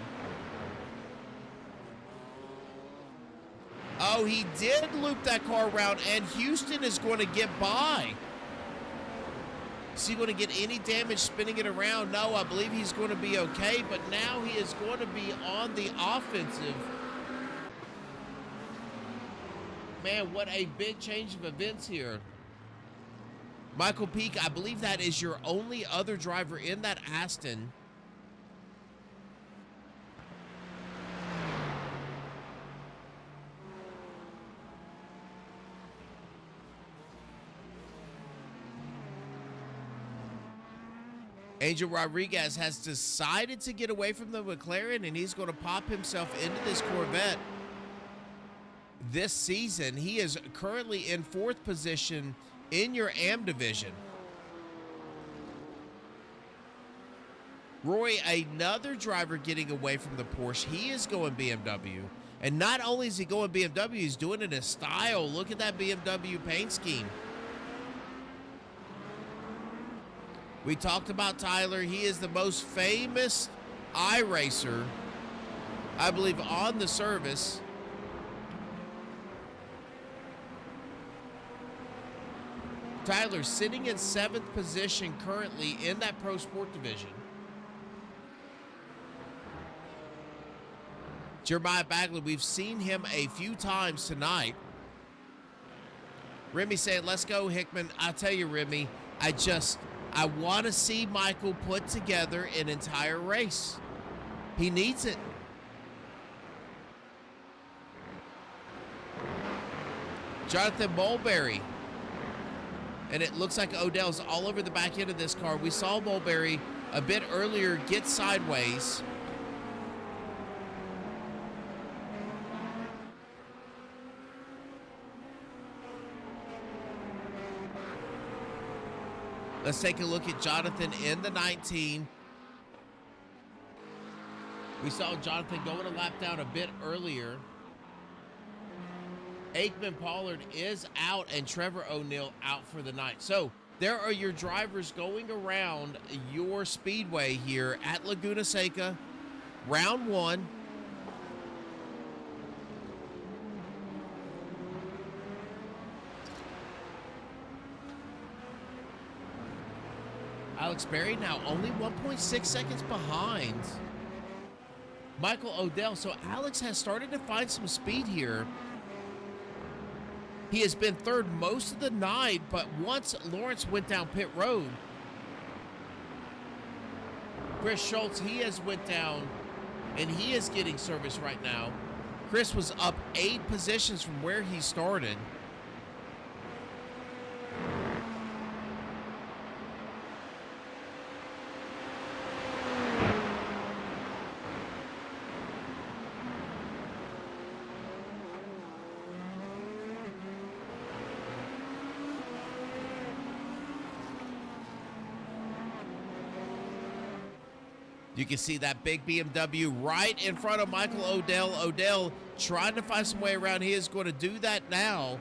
Oh, he did loop that car around, and Houston is going to get by. Is he going to get any damage spinning it around? No, I believe he's going to be okay, but now he is going to be on the offensive. Man, what a big change of events here. Michael Peak, I believe that is your only other driver in that Aston. Angel Rodriguez has decided to get away from the McLaren, and he's going to pop himself into this Corvette. This season, he is currently in 4th position in your AM division. Roy, another driver getting away from the Porsche. He is going BMW. And not only is he going BMW, he's doing it in style. Look at that BMW paint scheme. We talked about Tyler. He is the most famous iRacer, I believe, on the service. Tyler sitting in 7th position currently in that Pro Sport division. Jeremiah Bagley, we've seen him a few times tonight. Remy saying, let's go, Hickman. I tell you, Remy, I want to see Michael put together an entire race. He needs it. Jonathan Mulberry. And it looks like Odell's all over the back end of this car. We saw Mulberry a bit earlier get sideways. Let's take a look at Jonathan in the 19. We saw Jonathan going a lap down a bit earlier. Aikman Pollard is out and Trevor O'Neill out for the night. So there are your drivers going around your speedway here at Laguna Seca. Round 1. Alex Berry now only 1.6 seconds behind Michael Odell. So Alex has started to find some speed here. He has been 3rd most of the night, but once Lawrence went down pit road, Chris Schultz, he has went down, and he is getting service right now. Chris was up 8 positions from where he started. You can see that big BMW right in front of Michael Odell. Odell trying to find some way around. He is going to do that now.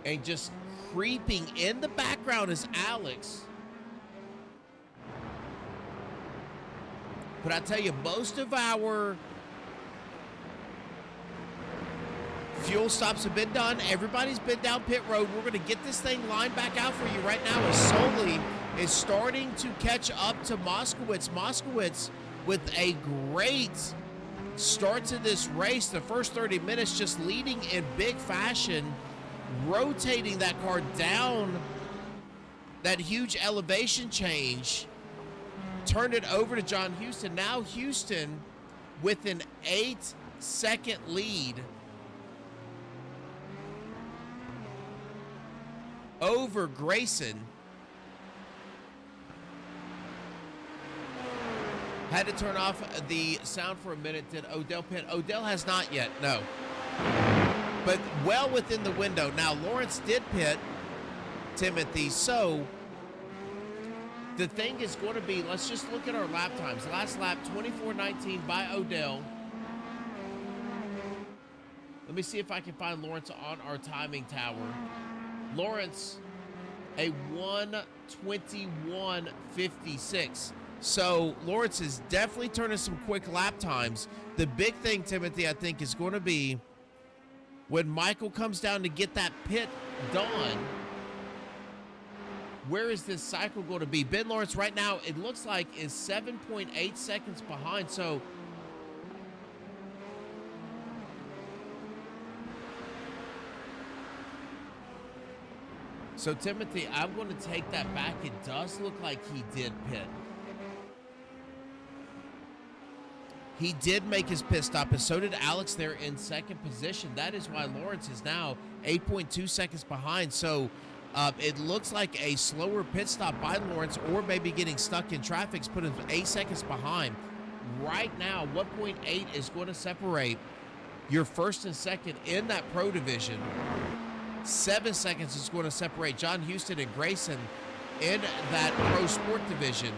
And just creeping in the background is Alex. But I tell you, most of our fuel stops have been done. Everybody's been down pit road. We're going to get this thing lined back out for you right now as Soley is starting to catch up to Moskowitz. Moskowitz with a great start to this race. The first 30 minutes just leading in big fashion, rotating that car down that huge elevation change, turned it over to John Houston. Now Houston with an 8-second lead over Grayson. Had to turn off the sound for a minute. Did Odell pit? Odell has not yet, no. But well within the window. Now, Lawrence did pit, Timothy. So, the thing is going to be, let's just look at our lap times. Last lap, 24:19 by Odell. Let me see if I can find Lawrence on our timing tower. Lawrence, a 1:21.56. So Lawrence is definitely turning some quick lap times. The big thing, Timothy, I think is going to be when Michael comes down to get that pit done. Where is this cycle going to be? Ben Lawrence right now, it looks like, is 7.8 seconds behind. So Timothy, I'm going to take that back. It does look like he did pit. He did make his pit stop, and so did Alex there in 2nd position. That is why Lawrence is now 8.2 seconds behind. So It looks like a slower pit stop by Lawrence, or maybe getting stuck in traffic's put him 8 seconds behind. Right now, 1.8 is going to separate your first and second in that pro division. 7 seconds is going to separate John Houston and Grayson in that pro sport division.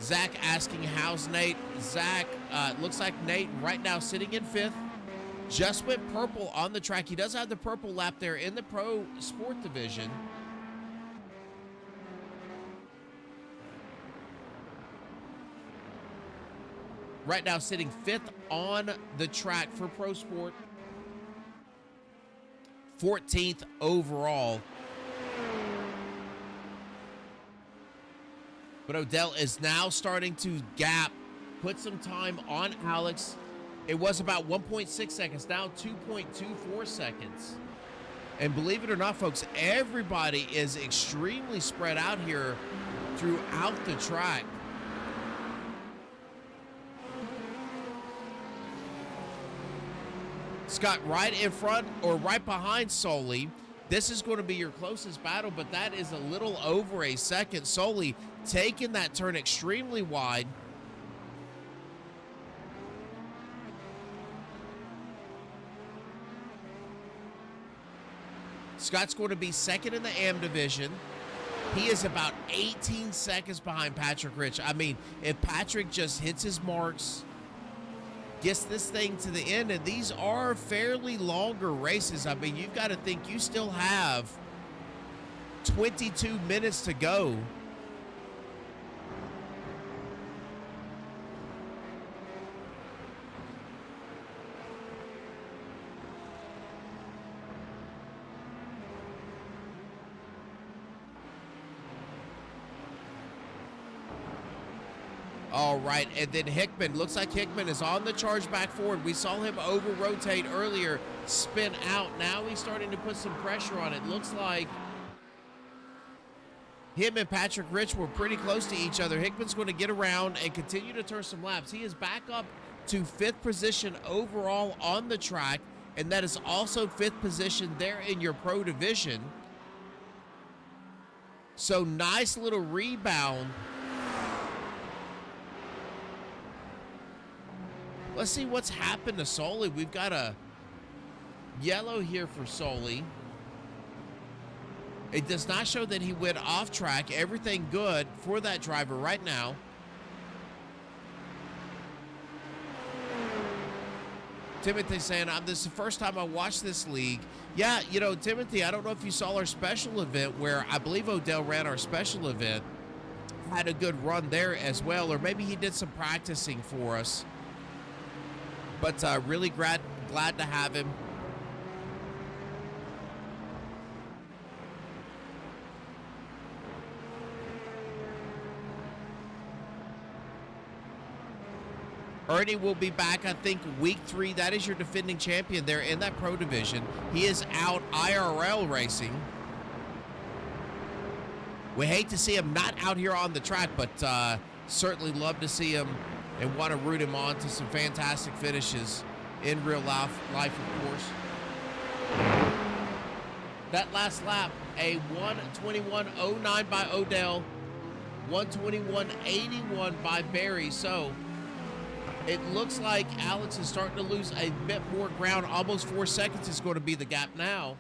Zach asking, how's Nate? Zach, looks like Nate right now sitting in 5th. Just went purple on the track. He does have the purple lap there in the pro sport division. Right now sitting 5th on the track for pro sport. 14th overall. But Odell is now starting to gap, put some time on Alex. It was about 1.6 seconds, now 2.24 seconds. And believe it or not, folks, everybody is extremely spread out here throughout the track. Scott right in front or right behind Soley. This is going to be your closest battle, but that is a little over a second. Soley taking that turn extremely wide. Scott's going to be second in the AM division. He is about 18 seconds behind Patrick Rich. I mean, if Patrick just hits his marks, gets this thing to the end, and these are fairly longer races. I mean, you've got to think you still have 22 minutes to go. All right, and then Hickman. Looks like Hickman is on the charge back forward. We saw him over-rotate earlier, spin out. Now he's starting to put some pressure on it. Looks like him and Patrick Rich were pretty close to each other. Hickman's going to get around and continue to turn some laps. He is back up to 5th position overall on the track, and that is also 5th position there in your pro division. So nice little rebound. Let's see what's happened to Soley. We've got a yellow here for Soley. It does not show that he went off track. Everything good for that driver right now. Timothy saying, this is the first time I watched this league. Yeah, you know, Timothy, I don't know if you saw our special event where I believe Odell ran our special event. Had a good run there as well, or maybe he did some practicing for us. But really glad to have him. Ernie will be back, I think, week 3. That is your defending champion there in that pro division. He is out IRL racing. We hate to see him not out here on the track, but certainly love to see him and want to root him on to some fantastic finishes in real life, of course. That last lap, a 1:21.09 by Odell, 1:21.81 by Barry. So it looks like Alex is starting to lose a bit more ground. Almost 4 seconds is going to be the gap now.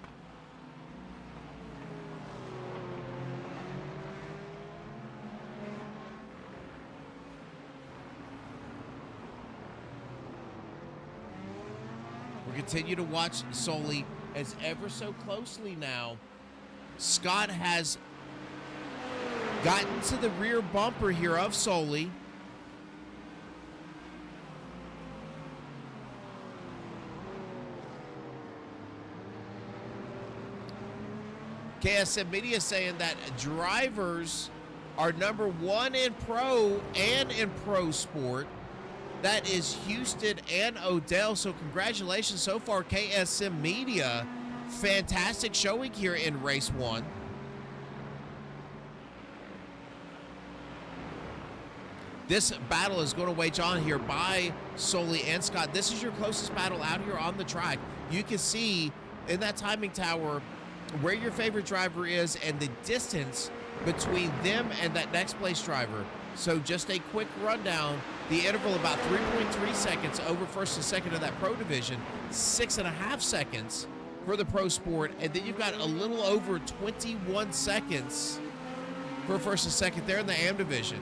Continue to watch Soley as ever so closely now. Scott has gotten to the rear bumper here of Soley. KSM Media saying that drivers are #1 in pro and in pro sport. That is Houston and Odell. So congratulations so far, KSM Media. Fantastic showing here in race 1. This battle is going to wage on here by Sully and Scott. This is your closest battle out here on the track. You can see in that timing tower where your favorite driver is and the distance between them and that next place driver. So just a quick rundown. The interval about 3.3 seconds over first and second of that pro division, 6.5 seconds for the pro sport, and then you've got a little over 21 seconds for first and second there in the AM division.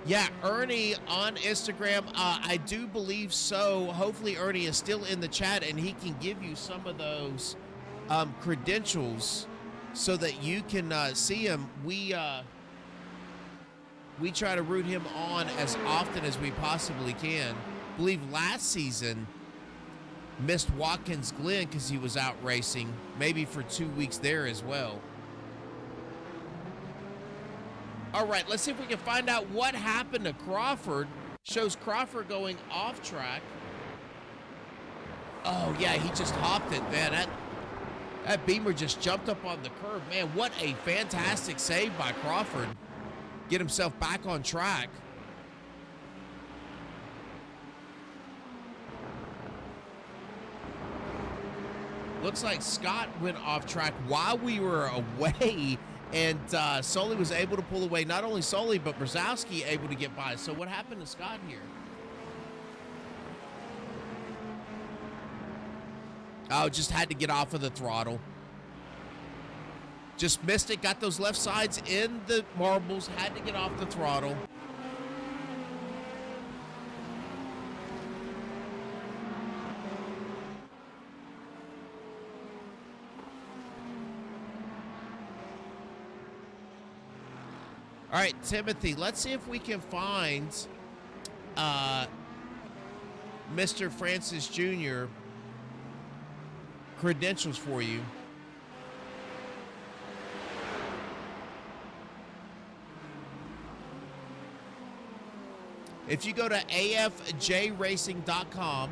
Yeah, Ernie on Instagram, I do believe so. Hopefully Ernie is still in the chat and he can give you some of those credentials so that you can see him. We try to root him on as often as we possibly can. I believe last season missed Watkins Glen because he was out racing, maybe for 2 weeks there as well. All right, let's see if we can find out what happened to Crawford. Shows Crawford going off track. Oh, yeah, he just hopped it, man. That Beamer just jumped up on the curb. Man, what a fantastic save by Crawford. Get himself back on track. Looks like Scott went off track while we were away. And Sully was able to pull away. Not only Sully, but Brzezowski able to get by. So what happened to Scott here? Oh, just had to get off of the throttle. Just missed it. Got those left sides in the marbles. Had to get off the throttle. All right, Timothy, let's see if we can find Mr. Francis Jr. credentials for you. If you go to afjracing.com,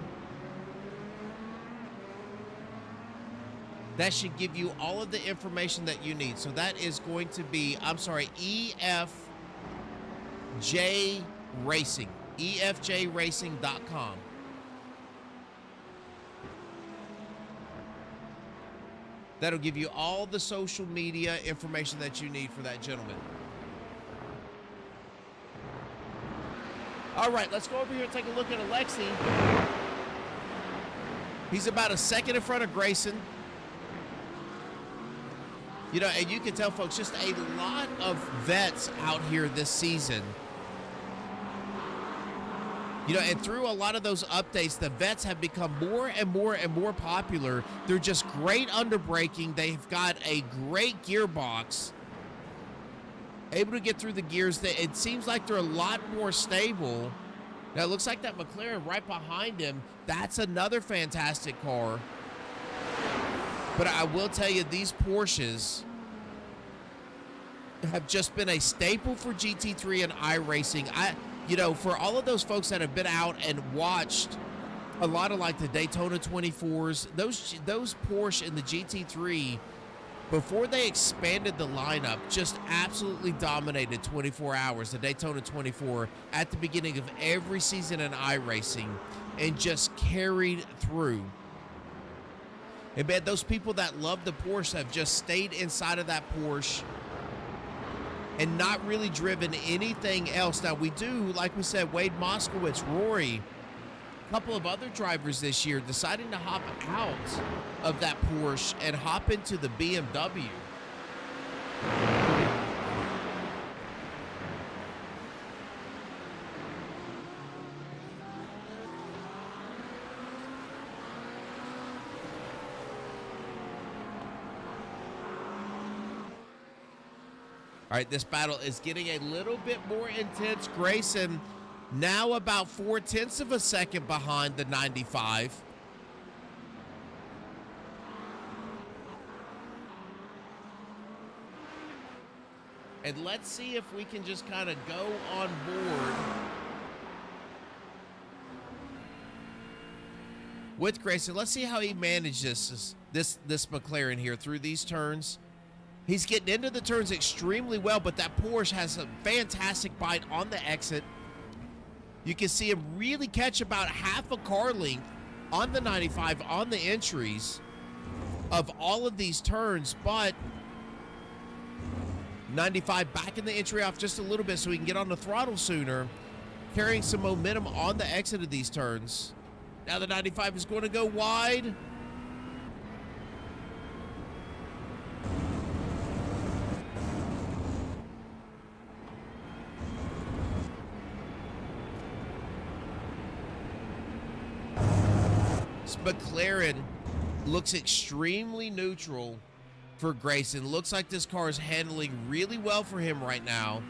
that should give you all of the information that you need. So that is going to be, I'm sorry, EFJ Racing, efjracing.com. That'll give you all the social media information that you need for that gentleman. All right, let's go over here and take a look at Alexi. He's about a second in front of Grayson. You know, and you can tell, folks, just a lot of vets out here this season. You know, and through a lot of those updates, the vets have become more and more and more popular. They're just great under braking. They've got a great gearbox. Able to get through the gears. It seems like they're a lot more stable. Now, it looks like that McLaren right behind him, that's another fantastic car. But I will tell you, these Porsches have just been a staple for GT3 and iRacing. You know, for all of those folks that have been out and watched a lot of like the Daytona 24s, those Porsche and the GT3, before they expanded the lineup, just absolutely dominated 24 hours, the Daytona 24, at the beginning of every season in iRacing, and just carried through. And man, those people that love the Porsche have just stayed inside of that Porsche and not really driven anything else. Now, we do, like we said, Wade Moskowitz, Rory, a couple of other drivers this year deciding to hop out of that Porsche and hop into the BMW. All right, this battle is getting a little bit more intense. Grayson now about 0.4 of a second behind the 95. And let's see if we can just kind of go on board with Grayson. Let's see how he managed this McLaren here through these turns. He's getting into the turns extremely well, but that Porsche has a fantastic bite on the exit. You can see him really catch about half a car length on the 95 on the entries of all of these turns, but 95 back in the entry off just a little bit so he can get on the throttle sooner, carrying some momentum on the exit of these turns. Now the 95 is going to go wide. McLaren looks extremely neutral for Grayson. Looks like this car is handling really well for him right now.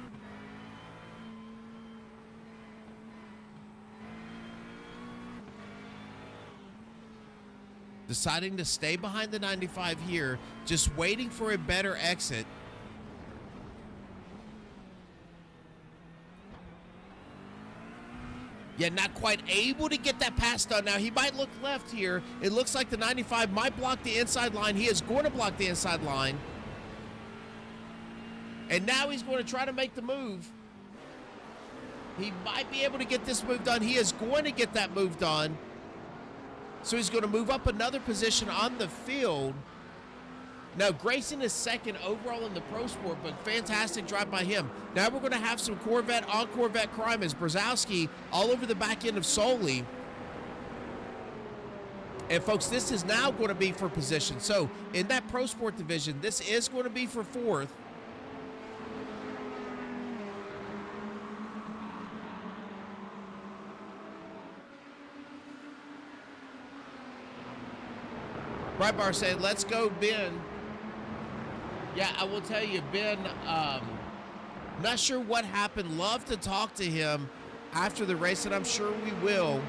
Deciding to stay behind the 95 here, just waiting for a better exit. Yeah, not quite able to get that pass done. Now, he might look left here. It looks like the 95 might block the inside line. He is going to block the inside line. And now he's going to try to make the move. He might be able to get this move done. He is going to get that move done. So he's going to move up another position on the field. Now, Grayson is second overall in the Pro Sport, but fantastic drive by him. Now we're going to have some Corvette on Corvette crime as Brzezowski all over the back end of Soli. And, folks, this is now going to be for position. So, in that Pro Sport division, this is going to be for fourth. Right bar saying, let's go, Ben. Yeah, I will tell you, Ben, not sure what happened. Love to talk to him after the race, and I'm sure we will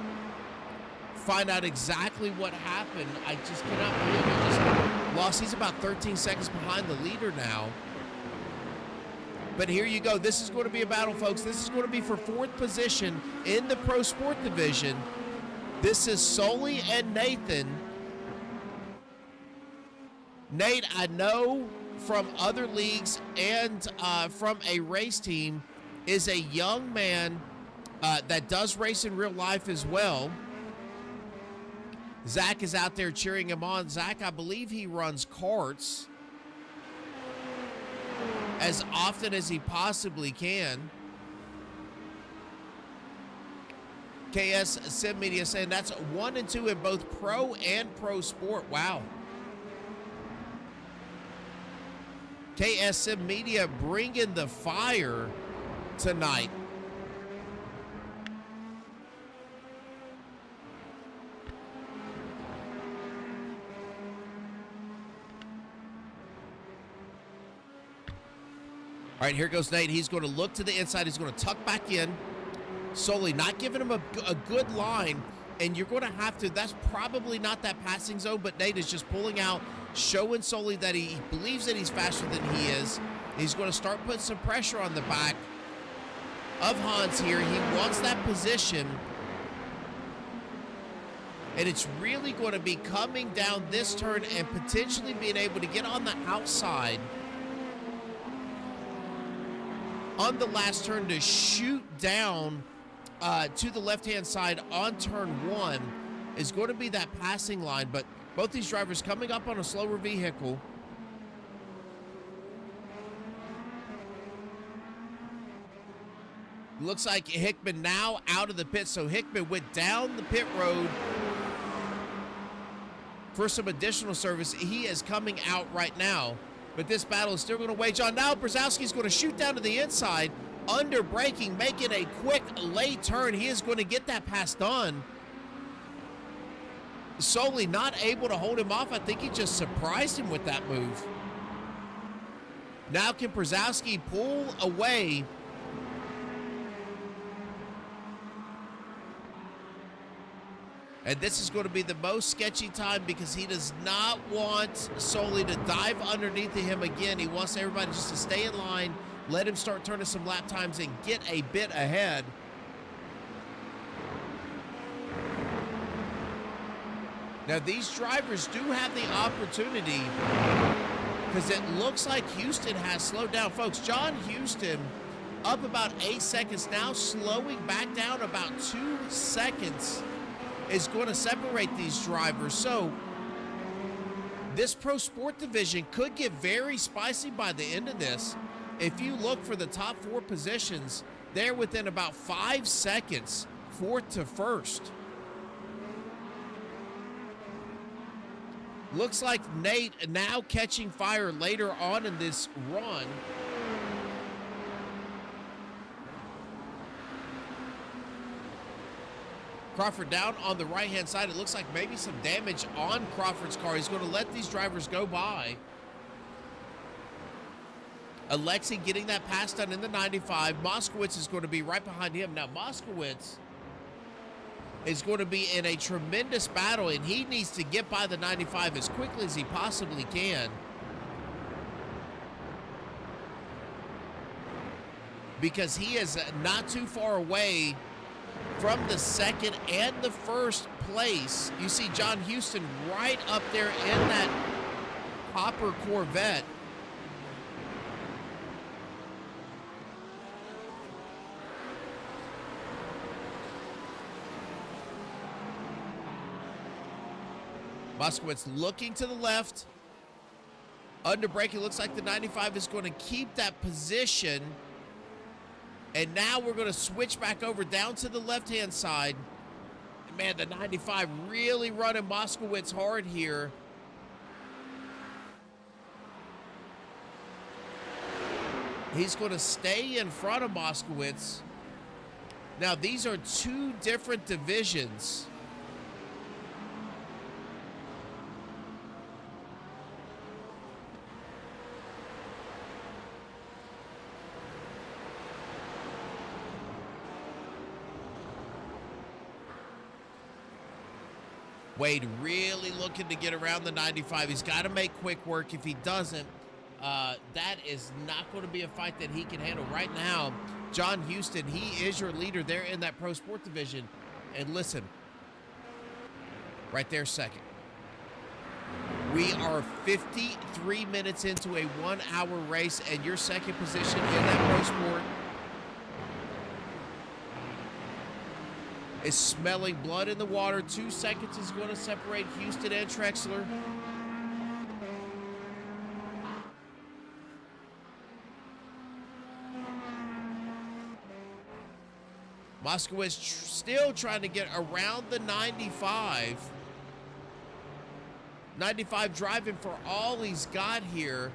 find out exactly what happened. I just cannot believe he just lost. He's about 13 seconds behind the leader now. But here you go. This is going to be a battle, folks. This is going to be for fourth position in the Pro Sport division. This is Soli and Nathan. Nate, I know from other leagues and from a race team, is a young man that does race in real life as well. Zach is out there cheering him on. Zach, I believe he runs karts as often as he possibly can. KS Sim Media saying that's 1 and 2 in both Pro and Pro Sport. Wow. KSM Media bringing the fire tonight. All right, here goes Nate. He's going to look to the inside. He's going to tuck back in. Soli not giving him a good line. And you're going to have to, that's probably not that passing zone, but Nate is just pulling out, showing Soli that he believes that he's faster than he is. He's going to start putting some pressure on the back of Hans here. He wants that position. And it's really going to be coming down this turn and potentially being able to get on the outside on the last turn to shoot down to the left-hand side on turn 1 is going to be that passing line. But both these drivers coming up on a slower vehicle. Looks like Hickman now out of the pit. So Hickman went down the pit road for some additional service. He is coming out right now. But this battle is still going to wage on. Now Brzezowski's going to shoot down to the inside. Under braking, making a quick late turn. He is going to get that pass done. Soli not able to hold him off. I think he just surprised him with that move. Now can Brzezowski pull away? And this is going to be the most sketchy time because he does not want Soli to dive underneath of him again. He wants everybody just to stay in line, let him start turning some lap times and get a bit ahead. Now, these drivers do have the opportunity because it looks like Houston has slowed down. Folks, John Houston up about 8 seconds now, slowing back down about 2 seconds is going to separate these drivers. So this Pro Sport division could get very spicy by the end of this. If you look for the top 4 positions, they're within about 5 seconds, 4th to 1st. Looks like Nate now catching fire later on in this run. Crawford down on the right-hand side. It looks like maybe some damage on Crawford's car. He's going to let these drivers go by. Alexi getting that pass done in the 95. Moskowitz is going to be right behind him. Now, Moskowitz is going to be in a tremendous battle, and he needs to get by the 95 as quickly as he possibly can, because he is not too far away from the second and the first place. You see John Houston right up there in that Hopper Corvette. Moskowitz looking to the left. Under braking, looks like the 95 is going to keep that position. And now we're going to switch back over down to the left-hand side. And man, the 95 really running Moskowitz hard here. He's going to stay in front of Moskowitz. Now, these are 2 different divisions. Wade really looking to get around the 95. He's got to make quick work. If he doesn't, that is not going to be a fight that he can handle. Right now, John Houston, he is your leader there in that Pro Sport division. And listen, right there, second. We are 53 minutes into a 1-hour race, and your second position in that Pro Sport is smelling blood in the water. 2 seconds is going to separate Houston and Trexler. Moskowitz still trying to get around the 95. 95 driving for all he's got here.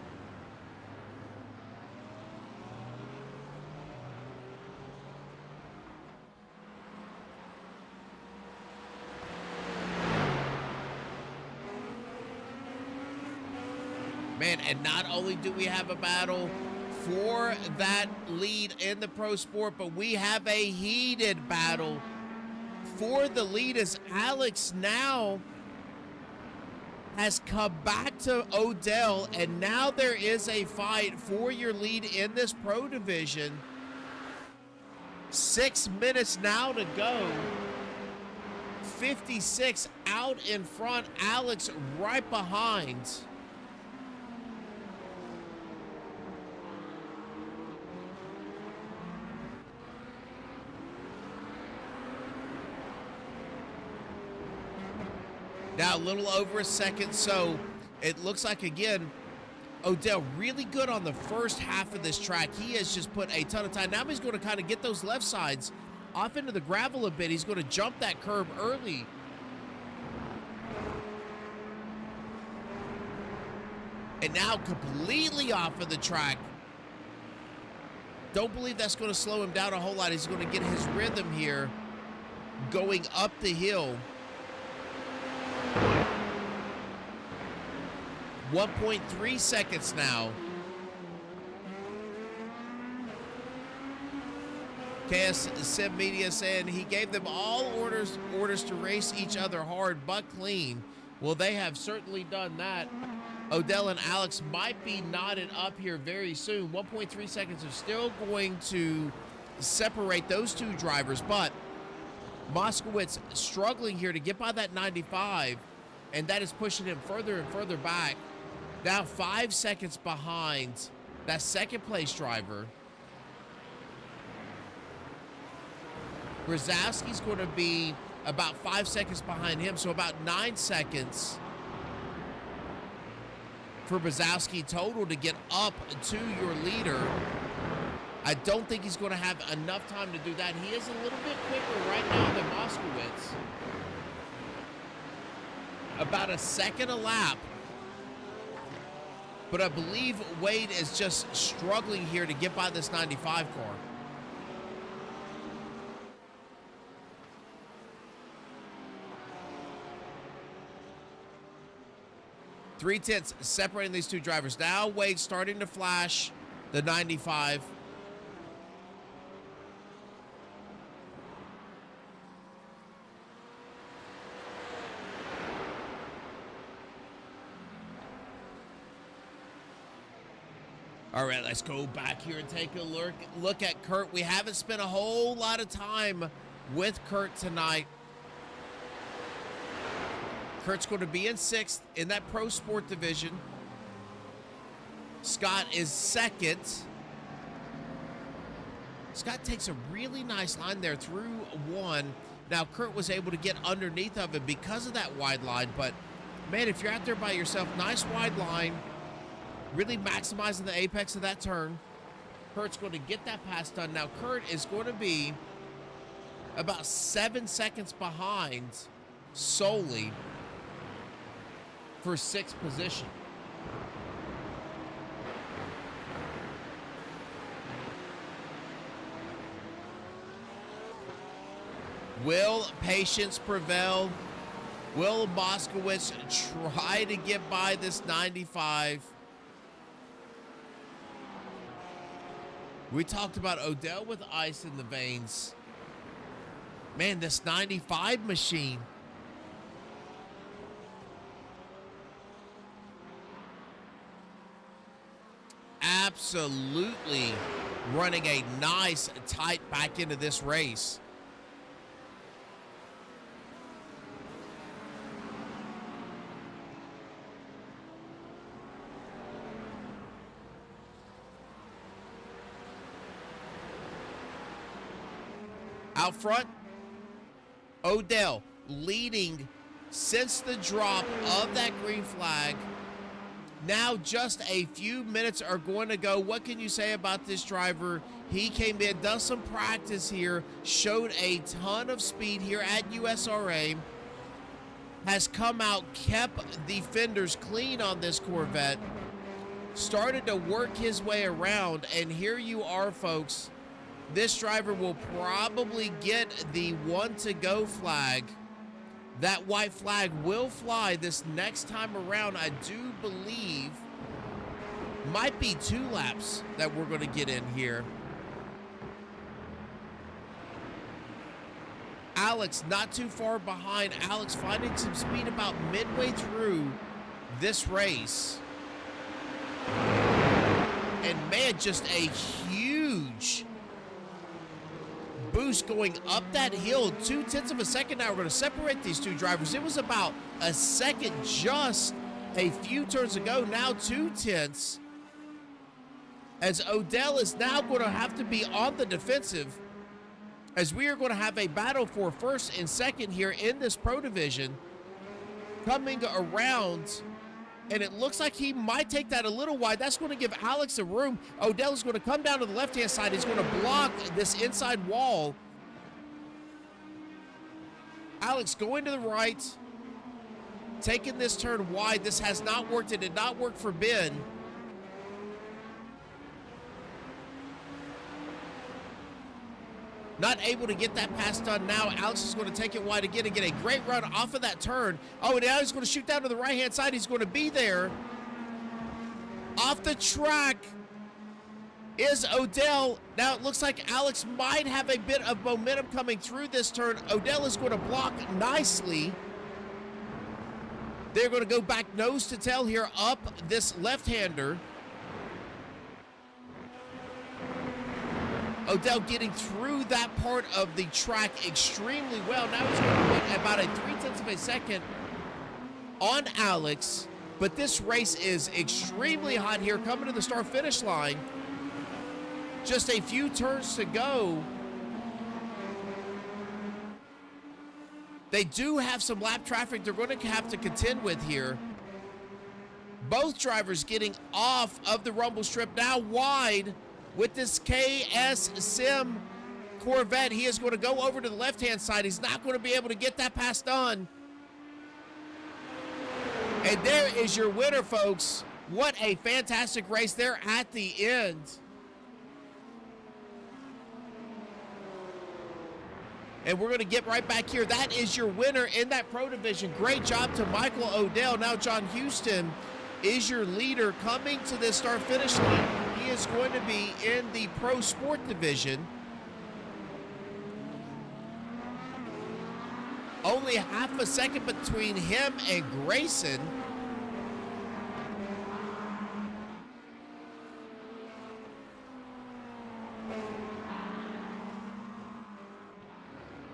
Man, and not only do we have a battle for that lead in the Pro Sport, but we have a heated battle for the lead as Alex now has come back to Odell, and now there is a fight for your lead in this Pro division. 6 minutes now to go. 56 out in front, Alex right behind. Now a little over a second, so it looks like, again, Odell really good on the first half of this track. He has just put a ton of time. Now he's going to kind of get those left sides off into the gravel a bit. He's going to jump that curb early. And now completely off of the track. Don't believe that's going to slow him down a whole lot. He's going to get his rhythm here going up the hill. 1.3 seconds now. KS Sim Media saying he gave them all orders to race each other hard but clean. Well, they have certainly done that. Odell and Alex might be knotted up here very soon. 1.3 seconds are still going to separate those 2 drivers, but Moskowitz struggling here to get by that 95, and that is pushing him further and further back. Now 5 seconds behind that second place driver. Brzezowski's going to be about 5 seconds behind him, so about 9 seconds for Brzezowski total to get up to your leader. I don't think he's going to have enough time to do that. He is a little bit quicker right now than Moskowitz. About a second a lap. But I believe Wade is just struggling here to get by this 95 car. Three-tenths separating these two drivers. Now Wade starting to flash the 95. All right, let's go back here and take a look at Kurt. We haven't spent a whole lot of time with Kurt tonight. Kurt's going to be in 6th in that Pro Sport division. Scott is 2nd. Scott takes a really nice line there through 1. Now, Kurt was able to get underneath of it because of that wide line. But, man, if you're out there by yourself, nice wide line. Really maximizing the apex of that turn. Kurt's going to get that pass done. Now, Kurt is going to be about 7 seconds behind solely for 6th position. Will patience prevail? Will Moskowitz try to get by this 95? We talked about Odell with ice in the veins. Man, this 95 machine. Absolutely running a nice tight back into this race. Out front, Odell leading since the drop of that green flag. Now just a few minutes are going to go. What can you say about this driver? He came in, does some practice here, showed a ton of speed here at USRA, has come out, kept the fenders clean on this Corvette, started to work his way around, and here you are, folks. This driver will probably get the 1 to go flag. That white flag will fly this next time around. I do believe might be 2 laps that we're going to get in here. Alex not too far behind. Alex finding some speed about midway through this race. And man, just a huge boost going up that hill. 0.2 of a second now. We're going to separate these two drivers. It was about a second just a few turns ago. Now 0.2. As Odell is now going to have to be on the defensive, as we are going to have a battle for 1st and 2nd here in this Pro Division. Coming around, and it looks like he might take that a little wide. That's going to give Alex a room. Odell is going to come down to the left-hand side. He's going to block this inside wall. Alex going to the right, taking this turn wide. This has not worked. It did not work for Ben. Not able to get that pass done now. Alex is going to take it wide again and get a great run off of that turn. Oh, and now he's going to shoot down to the right-hand side. He's going to be there. Off the track is Odell. Now it looks like Alex might have a bit of momentum coming through this turn. Odell is going to block nicely. They're going to go back nose to tail here up this left-hander. Odell getting through that part of the track extremely well. Now he's going to put about a 0.3 of a second on Alex. But this race is extremely hot here, coming to the start-finish line. Just a few turns to go. They do have some lap traffic they're going to have to contend with here. Both drivers getting off of the rumble strip, now wide with this KS Sim Corvette. He is going to go over to the left-hand side. He's not going to be able to get that pass done. And there is your winner, folks. What a fantastic race there at the end. And we're going to get right back here. That is your winner in that Pro Division. Great job to Michael Odell. Now John Houston is your leader coming to this start-finish line. He is going to be in the Pro Sport Division. Only half a second between him and Grayson.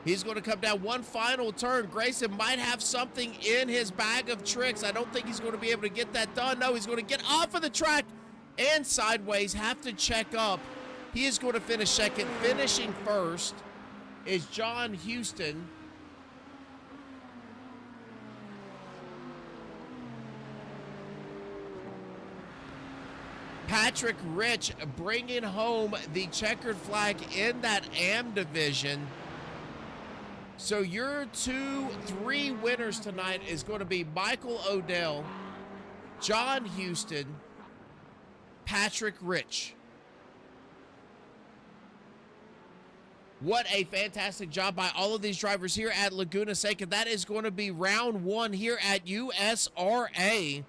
He's going to come down one final turn. Grayson might have something in his bag of tricks. I don't think he's going to be able to get that done. No, he's going to get off of the track and sideways. Have to check up. He is going to finish second. Finishing first is John Houston. Patrick Rich bringing home the checkered flag in that AM division. So your 2-3 winners tonight is going to be Michael Odell, John Houston, Patrick Rich. What a fantastic job by all of these drivers here at Laguna Seca. That is going to be round one here at USRA.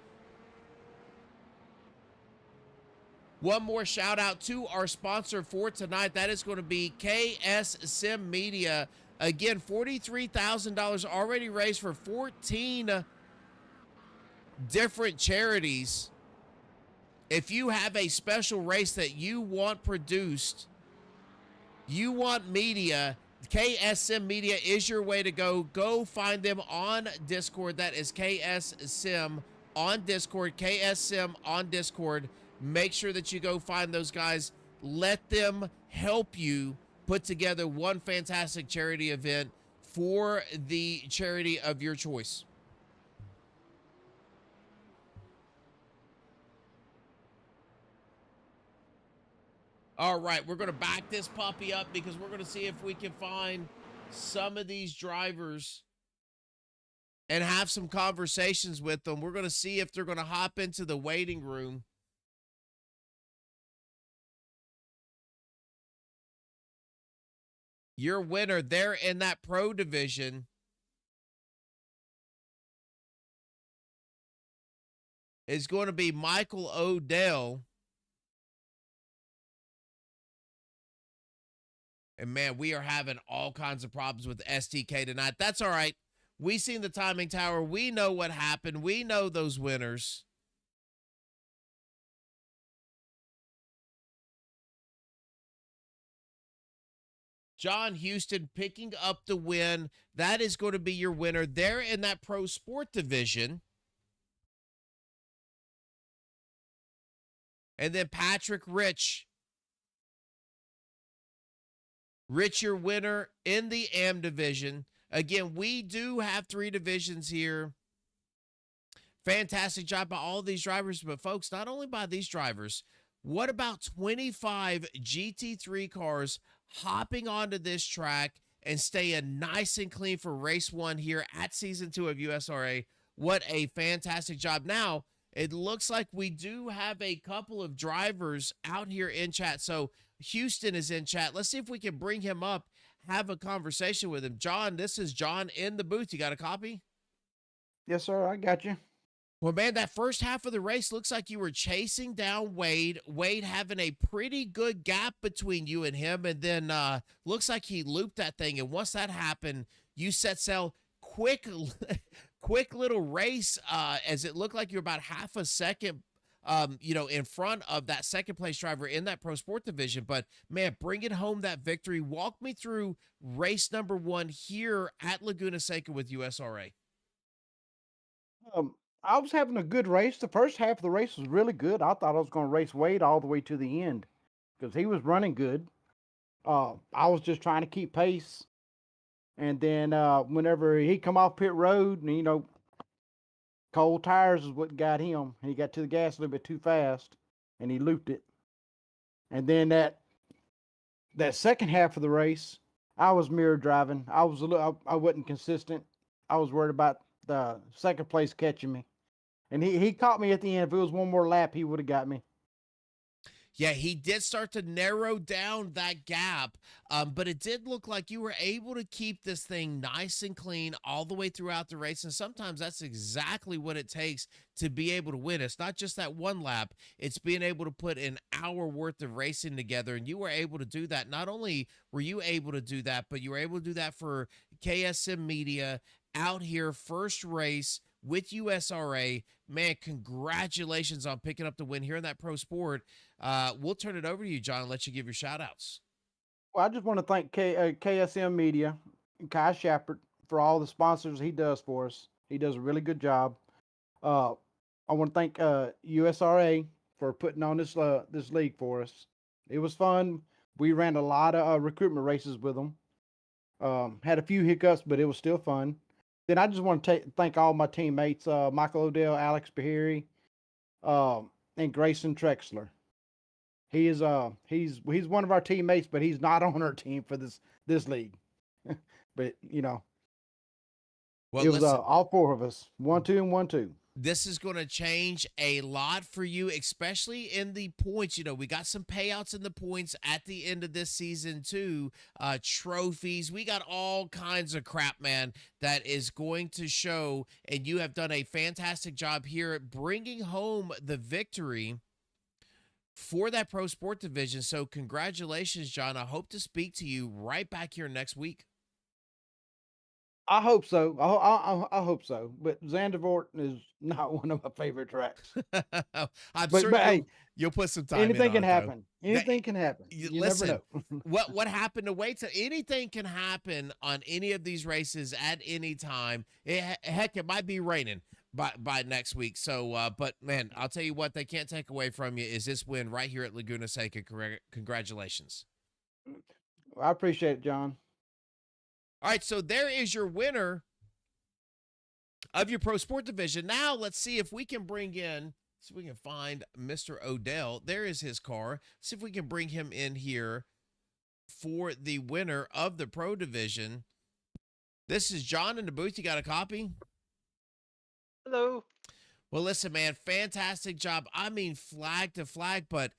One more shout out to our sponsor for tonight. That is going to be KS Sim Media. Again, $43,000 already raised for 14 different charities. If you have a special race that you want produced, you want media, KSM Media is your way to go. Go find them on Discord. That is KSM on Discord, KSM on Discord. Make sure that you go find those guys. Let them help you put together one fantastic charity event for the charity of your choice. All right, we're going to back this puppy up because we're going to see if we can find some of these drivers and have some conversations with them. We're going to see if they're going to hop into the waiting room. Your winner there in that Pro Division is going to be Michael Odell. And man, we are having all kinds of problems with STK tonight. That's all right. We seen the timing tower. We know what happened. We know those winners. John Houston picking up the win. That is going to be your winner there in that Pro Sport Division. And then Patrick Rich. Rich, your winner in the AM division. Again, we do have 3 divisions here. Fantastic job by all these drivers. But folks, not only by these drivers, what about 25 GT3 cars hopping onto this track and staying nice and clean for race 1 here at season 2 of USRA? What a fantastic job. Now, it looks like we do have a couple of drivers out here in chat. So Houston is in chat. Let's see if we can bring him up, have a conversation with him. John, this is John in the booth. You got a copy? Yes, sir. I got you. Well, man, that first half of the race looks like you were chasing down Wade. Wade having a pretty good gap between you and him, and then looks like he looped that thing. And once that happened, you set sail. Quick little race as it looked like you're about half a second, in front of that second place driver in that Pro Sport Division. But man, bringing home that victory. Walk me through race number 1 here at Laguna Seca with USRA. I was having a good race. The first half of the race was really good. I thought I was going to race Wade all the way to the end because he was running good. I was just trying to keep pace. And then whenever he come off pit road, and cold tires is what got him. He got to the gas a little bit too fast, and he looped it. And then that second half of the race, I was mirror driving. I wasn't consistent. I was worried about the second place catching me, and he caught me at the end. If it was one more lap, he would have got me. Yeah, he did start to narrow down that gap, but it did look like you were able to keep this thing nice and clean all the way throughout the race. And sometimes that's exactly what it takes to be able to win. It's not just that one lap, it's being able to put an hour worth of racing together. And you were able to do that. Not only were you able to do that, but you were able to do that for KSM Media out here, first race with USRA. Man, congratulations on picking up the win here in that pro sport. We'll turn it over to you, John, and let you give your shout outs. Well, I just want to thank KSM Media and Kai Shepard for all the sponsors he does for us. He does a really good job. Uh, I want to thank USRA for putting on this league for us. It was fun. We ran a lot of recruitment races with them. Had a few hiccups, but it was still fun. Then I just want to thank all my teammates, Michael Odell, Alex Bahiri, and Grayson Trexler. He's one of our teammates, but he's not on our team for this league. But Well, it was listen, all four of us, 1-2 and 1-2. this is going to change a lot for you, especially in the points. We got some payouts in the points at the end of this season, too. Trophies. We got all kinds of crap, man, that is going to show. And you have done a fantastic job here at bringing home the victory for that pro sport division. So, congratulations, John. I hope to speak to you right back here next week. I hope so. I hope so. But Zandvoort is not one of my favorite tracks. I'm But certain hey, you'll put some time in anything on can it, though. happen. Anything can happen. You never Listen, know. what happened to wait till anything can happen on any of these races at any time. Heck, it might be raining by next week. So, but man, I'll tell you what, they can't take away from you is this win right here at Laguna Seca. Congratulations. I appreciate it, John. All right, so there is your winner of your pro sport division. Now let's see if we can bring in, see if we can find Mr. Odell. There is his car. See if we can bring him in here for the winner of the pro division. This is John in the booth. You got a copy? Hello. Well, listen, man, fantastic job. I mean, flag to flag, but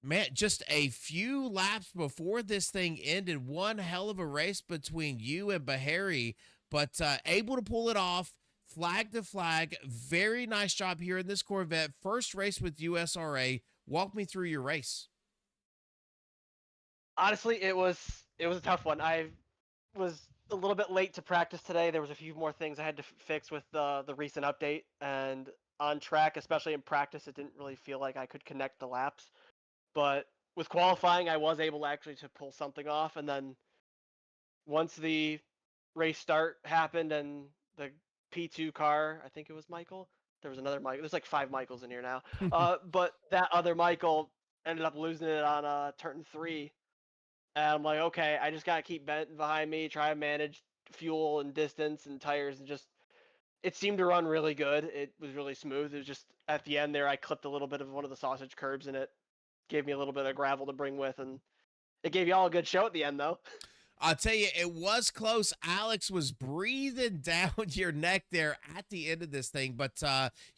man, just a few laps before this thing ended. One hell of a race between you and Bahari, but able to pull it off, flag to flag. Very nice job here in this Corvette. First race with USRA. Walk me through your race. Honestly, it was a tough one. I was a little bit late to practice today. There was a few more things I had to fix with the recent update, and on track, especially in practice, it didn't really feel like I could connect the laps. But with qualifying, I was able actually to pull something off, and then once the race start happened and the P2 car, I think it was Michael. There was another Michael. There's like 5 Michaels in here now. But that other Michael ended up losing it on turn 3. And I'm like, okay, I just gotta keep Benton behind me, try to manage fuel and distance and tires, and just it seemed to run really good. It was really smooth. It was just at the end there, I clipped a little bit of one of the sausage curbs, and it gave me a little bit of gravel to bring with, and it gave y'all a good show at the end, though. I'll tell you, it was close. Alex was breathing down your neck there at the end of this thing. But,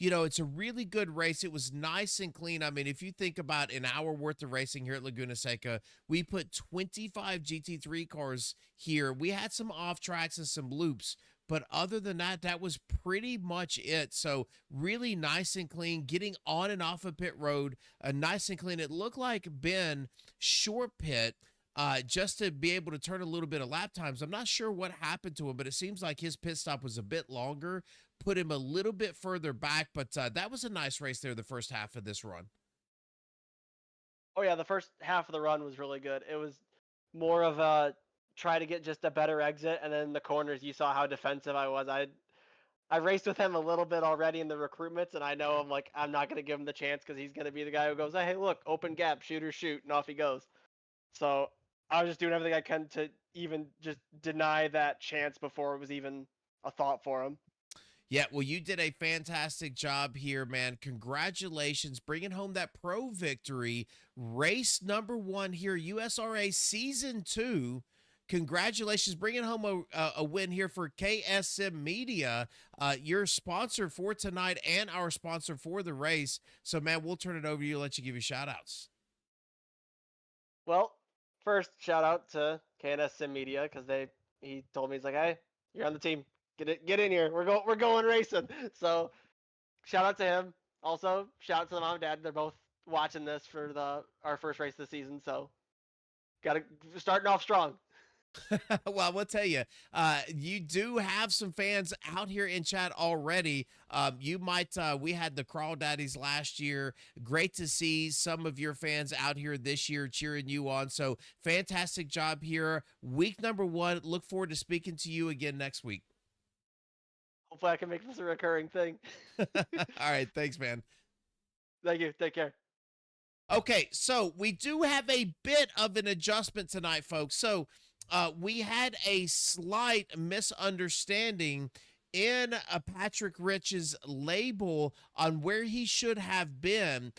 it's a really good race. It was nice and clean. I mean, if you think about an hour worth of racing here at Laguna Seca, we put 25 GT3 cars here. We had some off tracks and some loops. But other than that, that was pretty much it. So really nice and clean, getting on and off of pit road, nice and clean. It looked like Ben short pit, just to be able to turn a little bit of lap times. I'm not sure what happened to him, but it seems like his pit stop was a bit longer, put him a little bit further back. But that was a nice race there, the first half of this run. Oh yeah, the first half of the run was really good. It was more of a try to get just a better exit, and then the corners you saw how defensive I was. I raced with him a little bit already in the recruitments, and I know I'm not gonna give him the chance because he's gonna be the guy who goes, hey, look, open gap, shooter, shoot, and off he goes. So I was just doing everything I can to even just deny that chance before it was even a thought for him. Yeah, well, you did a fantastic job here, man. Congratulations, bringing home that pro victory. Race number 1 here, USRA Season 2. Congratulations, bringing home a win here for KSM Media, your sponsor for tonight and our sponsor for the race. So, man, we'll turn it over to you, let you give your shout-outs. Well, first shout out to KNSM Media because he told me, he's like, hey, you're on the team. Get in here. We're going racing. So shout out to him. Also, shout out to the mom and dad. They're both watching this for our first race of the season. So gotta starting off strong. Well, I will tell you, you do have some fans out here in chat already. You might, we had the Crawl Daddies last year. Great to see some of your fans out here this year cheering you on. So fantastic job here. Week number 1. Look forward to speaking to you again next week. Hopefully I can make this a recurring thing. All right. Thanks, man. Thank you. Take care. Okay. So we do have a bit of an adjustment tonight, folks. So, we had a slight misunderstanding in Patrick Rich's label on where he should have been.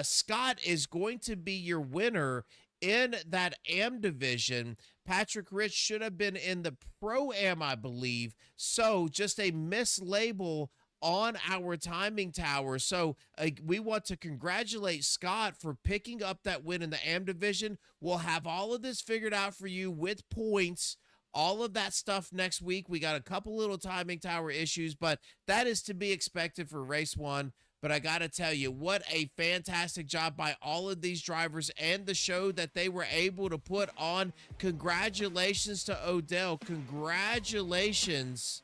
Scott is going to be your winner in that AM division. Patrick Rich should have been in the Pro-Am, I believe. So just a mislabel on our timing tower. So we want to congratulate Scott for picking up that win in the AM division. We'll have all of this figured out for you with points, all of that stuff next week. We got a couple little timing tower issues, but that is to be expected for race 1. But I got to tell you, what a fantastic job by all of these drivers and the show that they were able to put on. Congratulations to Odell. Congratulations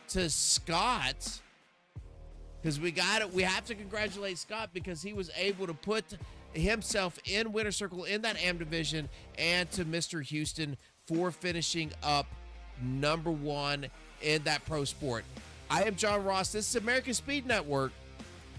to Scott, because we have to congratulate Scott because he was able to put himself in winner circle in that AM division, and to Mr. Houston for finishing up number 1 in that pro sport. I am John Ross. This is American Speed Network.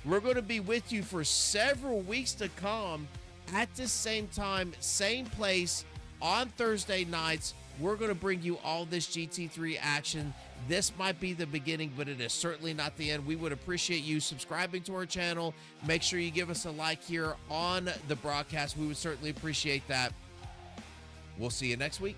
We're going to be with you for several weeks to come at the same time, same place on Thursday nights. We're going to bring you all this GT3 action. This might be the beginning, but it is certainly not the end. We would appreciate you subscribing to our channel. Make sure you give us a like here on the broadcast. We would certainly appreciate that. We'll see you next week.